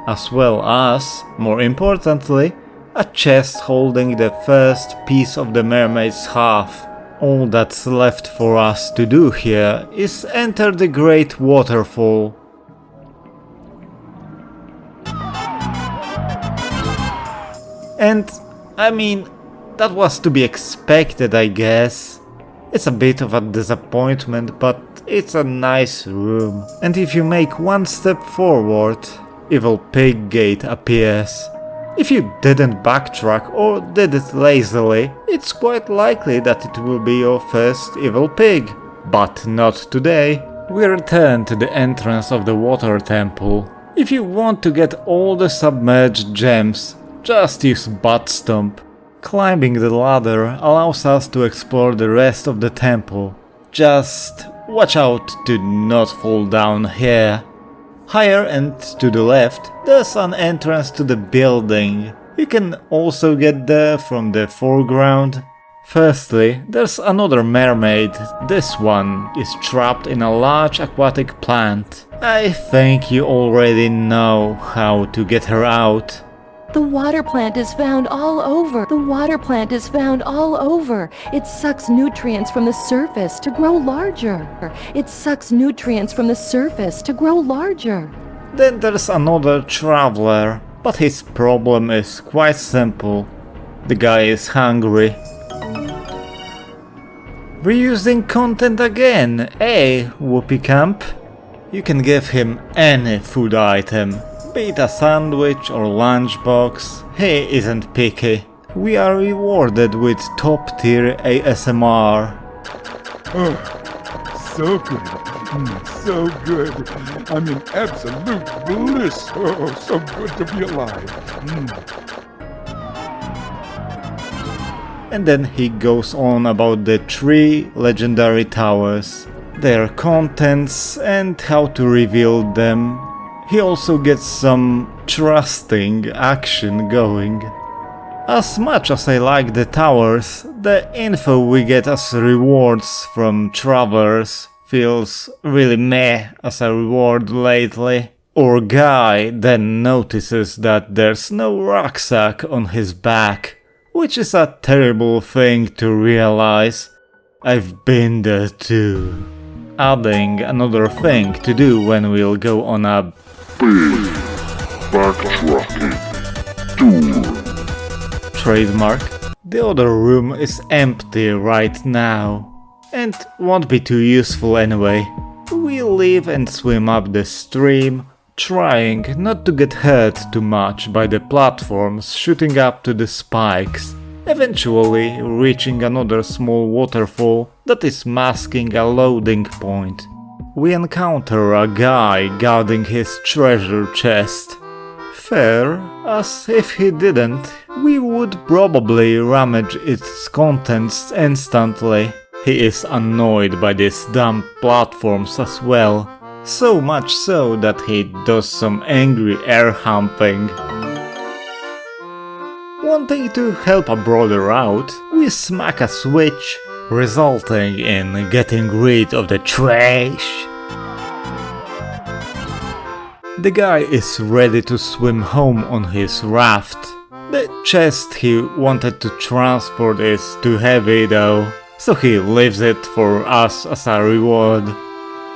as well as, more importantly, a chest holding the first piece of the mermaid's half. All that's left for us to do here is enter the great waterfall. And, I mean, that was to be expected, I guess. It's a bit of a disappointment, but it's a nice room. And if you make one step forward, Evil Pig Gate appears. If you didn't backtrack or did it lazily, it's quite likely that it will be your first evil pig. But not today. We return to the entrance of the water temple. If you want to get all the submerged gems, just use butt stomp. Climbing the ladder allows us to explore the rest of the temple. Just watch out to not fall down here. Higher and to the left, there's an entrance to the building. You can also get there from the foreground. Firstly, there's another mermaid. This one is trapped in a large aquatic plant. I think you already know how to get her out. The water plant is found all over. The water plant is found all over. It sucks nutrients from the surface to grow larger. It sucks nutrients from the surface to grow larger. Then there's another traveler, but his problem is quite simple. The guy is hungry. Reusing content again, eh, Whoopee Camp? You can give him any food item. Be it a sandwich or lunchbox, he isn't picky. We are rewarded with top tier ASMR. Oh, so good. So good. I'm in absolute bliss. Oh, so good to be alive. And then he goes on about the 3 legendary towers, their contents and how to reveal them. He also gets some trusting action going. As much as I like the towers, the info we get as rewards from travelers feels really meh as a reward lately. Our guy then notices that there's no rucksack on his back, which is a terrible thing to realize. I've been there too. Adding another thing to do when we'll go on a big backtracking tour. Trademark. The other room is empty right now, and won't be too useful anyway. We leave and swim up the stream, trying not to get hurt too much by the platforms shooting up to the spikes, eventually reaching another small waterfall that is masking a loading point. We encounter a guy guarding his treasure chest. Fair, as if he didn't, we would probably rummage its contents instantly. He is annoyed by these dumb platforms as well, so much so that he does some angry air humping. Wanting to help a brother out, we smack a switch, resulting in getting rid of the trash. The guy is ready to swim home on his raft. The chest he wanted to transport is too heavy though, so he leaves it for us as a reward.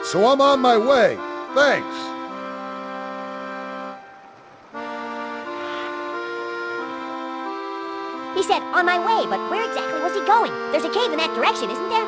So I'm on my way. Thanks. He said, on my way, but where exactly was he going? There's a cave in that direction, isn't there?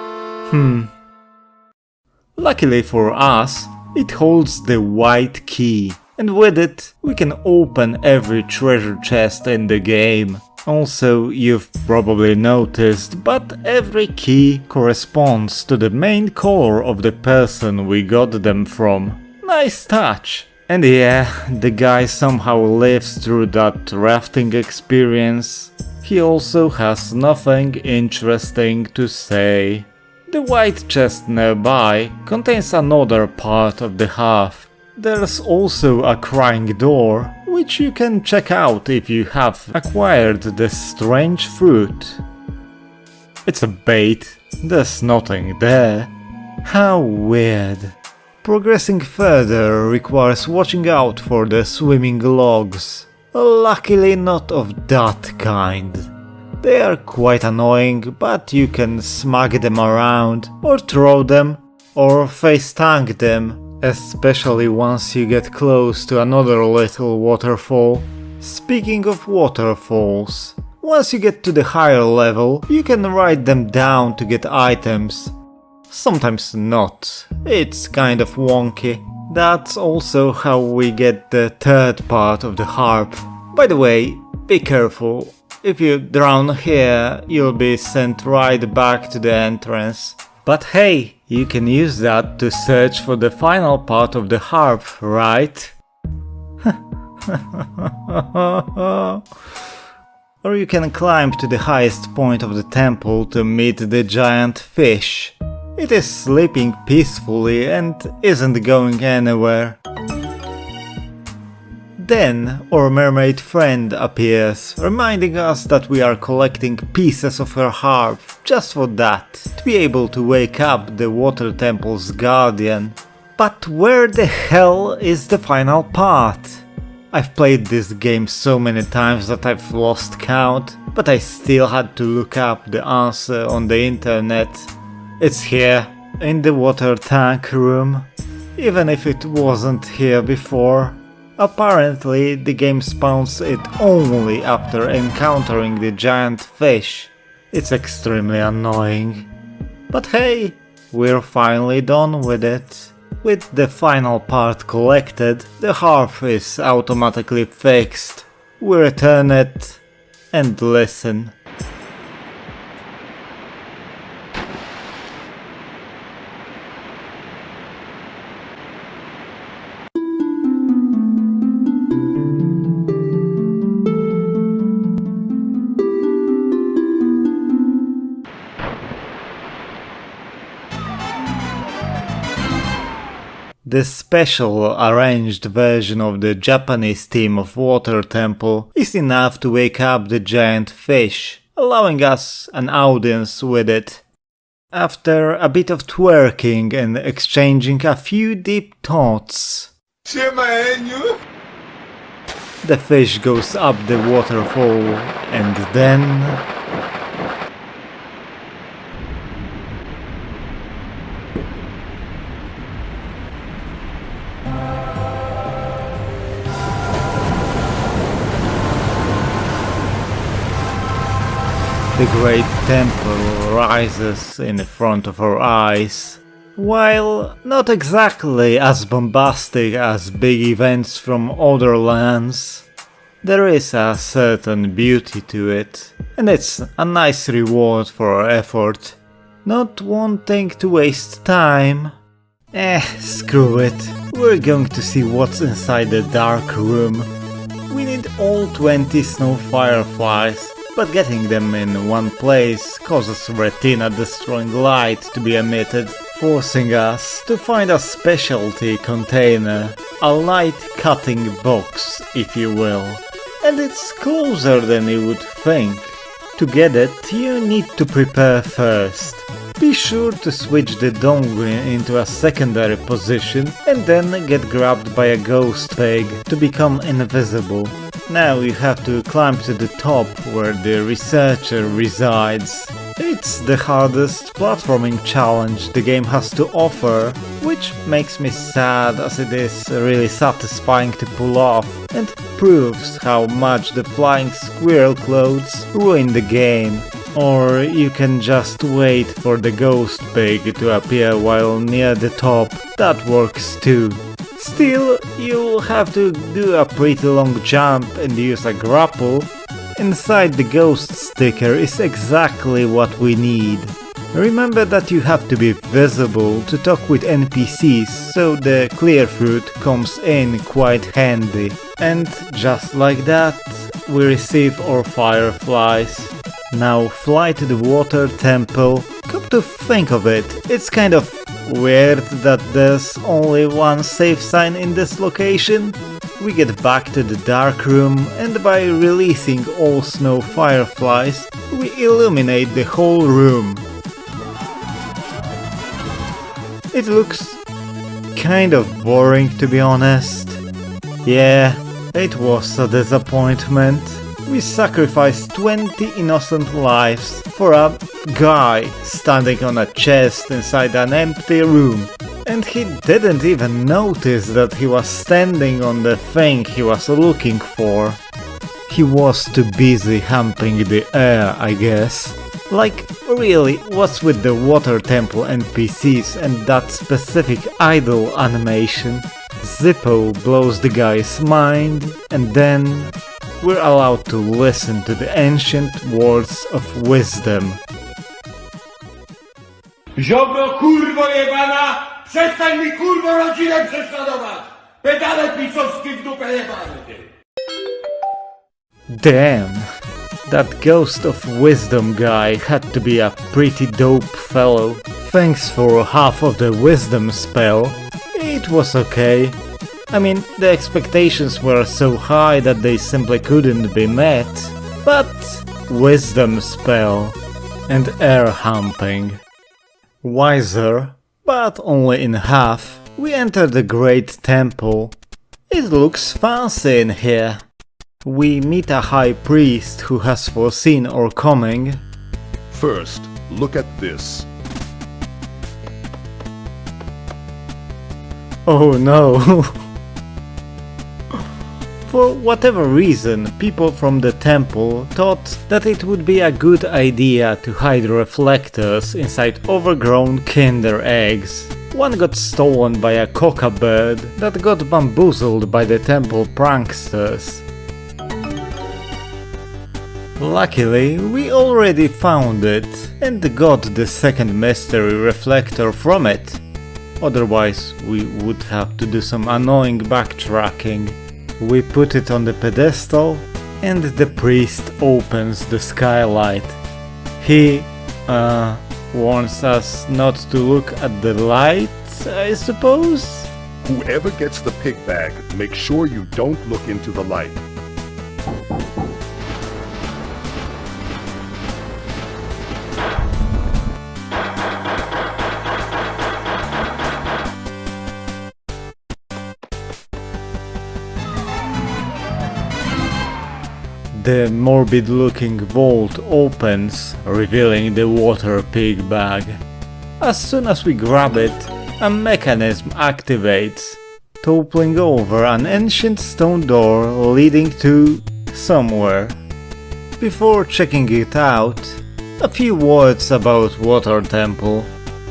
Luckily for us, it holds the white key, and with it, we can open every treasure chest in the game. Also, you've probably noticed, but every key corresponds to the main color of the person we got them from. Nice touch! And yeah, the guy somehow lives through that rafting experience. He also has nothing interesting to say. The white chest nearby contains another part of the half. There's also a crying door, which you can check out if you have acquired the strange fruit. It's a bait, there's nothing there. How weird. Progressing further requires watching out for the swimming logs. Luckily not of that kind. They are quite annoying, but you can smack them around, or throw them, or face tank them, especially once you get close to another little waterfall. Speaking of waterfalls, once you get to the higher level, you can ride them down to get items. Sometimes not, it's kind of wonky. That's also how we get the third part of the harp. By the way, be careful. If you drown here, you'll be sent right back to the entrance. But hey, you can use that to search for the final part of the harp, right? Or you can climb to the highest point of the temple to meet the giant fish. It is sleeping peacefully and isn't going anywhere. Then our mermaid friend appears, reminding us that we are collecting pieces of her harp, just for that, to be able to wake up the water temple's guardian. But where the hell is the final part? I've played this game so many times that I've lost count, but I still had to look up the answer on the internet. It's here, in the water tank room, even if it wasn't here before. Apparently, the game spawns it only after encountering the giant fish. It's extremely annoying. But hey, we're finally done with it. With the final part collected, the harp is automatically fixed. We return it and listen. The special arranged version of the Japanese theme of Water Temple is enough to wake up the giant fish, allowing us an audience with it. After a bit of twerking and exchanging a few deep thoughts, the fish goes up the waterfall and then... The great temple rises in front of our eyes. While not exactly as bombastic as big events from other lands, there is a certain beauty to it, and it's a nice reward for our effort. Not wanting to waste time. Screw it. We're going to see what's inside the dark room. We need all 20 Snow Fireflies, but getting them in one place causes retina-destroying light to be emitted, forcing us to find a specialty container, a light-cutting box, if you will. And it's closer than you would think. To get it, you need to prepare first. Be sure to switch the Donglin into a secondary position and then get grabbed by a ghost pig to become invisible. Now you have to climb to the top where the researcher resides. It's the hardest platforming challenge the game has to offer, which makes me sad as it is really satisfying to pull off and proves how much the flying squirrel clothes ruin the game. Or you can just wait for the ghost pig to appear while near the top, that works too. Still, you'll have to do a pretty long jump and use a grapple. Inside the ghost sticker is exactly what we need. Remember that you have to be visible to talk with NPCs, so the clear fruit comes in quite handy. And just like that, we receive our fireflies. Now fly to the water temple. Come to think of it, it's kind of weird that there's only one safe sign in this location. We get back to the dark room, and by releasing all Snow Fireflies, we illuminate the whole room. It looks kind of boring, to be honest. Yeah, it was a disappointment. We sacrificed 20 innocent lives for a guy standing on a chest inside an empty room. And he didn't even notice that he was standing on the thing he was looking for. He was too busy humping the air, I guess. Like, really, what's with the water temple NPCs and that specific idol animation? Zippo blows the guy's mind, and then we're allowed to listen to the ancient words of wisdom. Ziobro kurwo jebana! Przestań mi kurwo rodzinę prześladować! Pedale pisowskie w dupę jebany ty! Damn, that ghost of wisdom guy had to be a pretty dope fellow. Thanks for half of the wisdom spell. It was okay. I mean, the expectations were so high that they simply couldn't be met. But wisdom spell and air humping. Wiser, but only in half, we enter the great temple. It looks fancy in here. We meet a high priest who has foreseen our coming. First, look at this. Oh no! For whatever reason, people from the temple thought that it would be a good idea to hide reflectors inside overgrown kinder eggs. One got stolen by a coca bird that got bamboozled by the temple pranksters. Luckily, we already found it and got the second mystery reflector from it. Otherwise, we would have to do some annoying backtracking. We put it on the pedestal, and the priest opens the skylight. He, warns us not to look at the light, I suppose? Whoever gets the pig bag, make sure you don't look into the light. The morbid-looking vault opens, revealing the water pig bag. As soon as we grab it, a mechanism activates, toppling over an ancient stone door leading to somewhere. Before checking it out, A few words about Water Temple.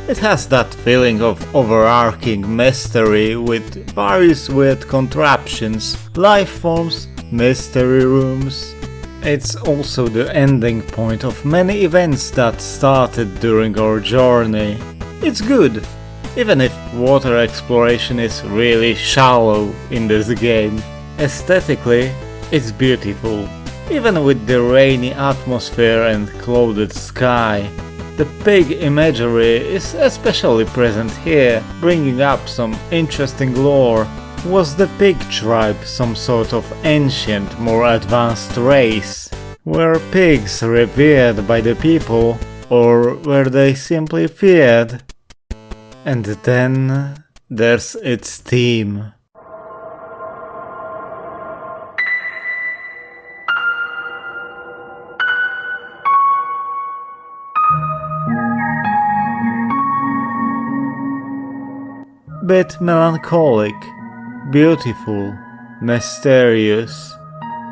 It has that feeling of overarching mystery with various weird contraptions, life forms, mystery rooms. It's also the ending point of many events that started during our journey. It's good, even if water exploration is really shallow in this game. Aesthetically, it's beautiful, even with the rainy atmosphere and clouded sky. The pig imagery is especially present here, bringing up some interesting lore. Was the pig tribe some sort of ancient, more advanced race? Were pigs revered by the people, or were they simply feared? And then there's its theme. Bit melancholic, beautiful, mysterious,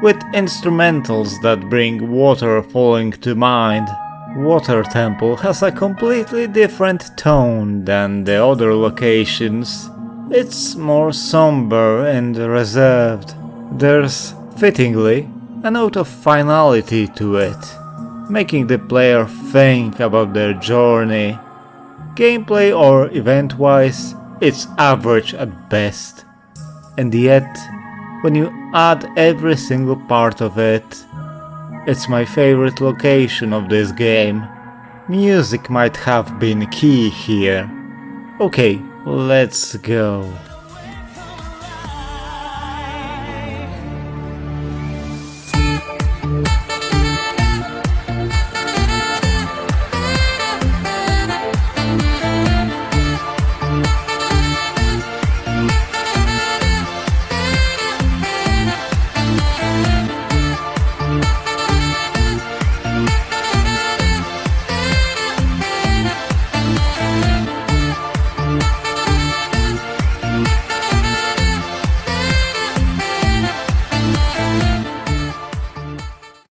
with instrumentals that bring water falling to mind. Water Temple has a completely different tone than the other locations. It's more somber and reserved. There's, fittingly, a note of finality to it, making the player think about their journey. Gameplay or event-wise, it's average at best. And yet, when you add every single part of it, it's my favorite location of this game. Music might have been key here. Okay, let's go.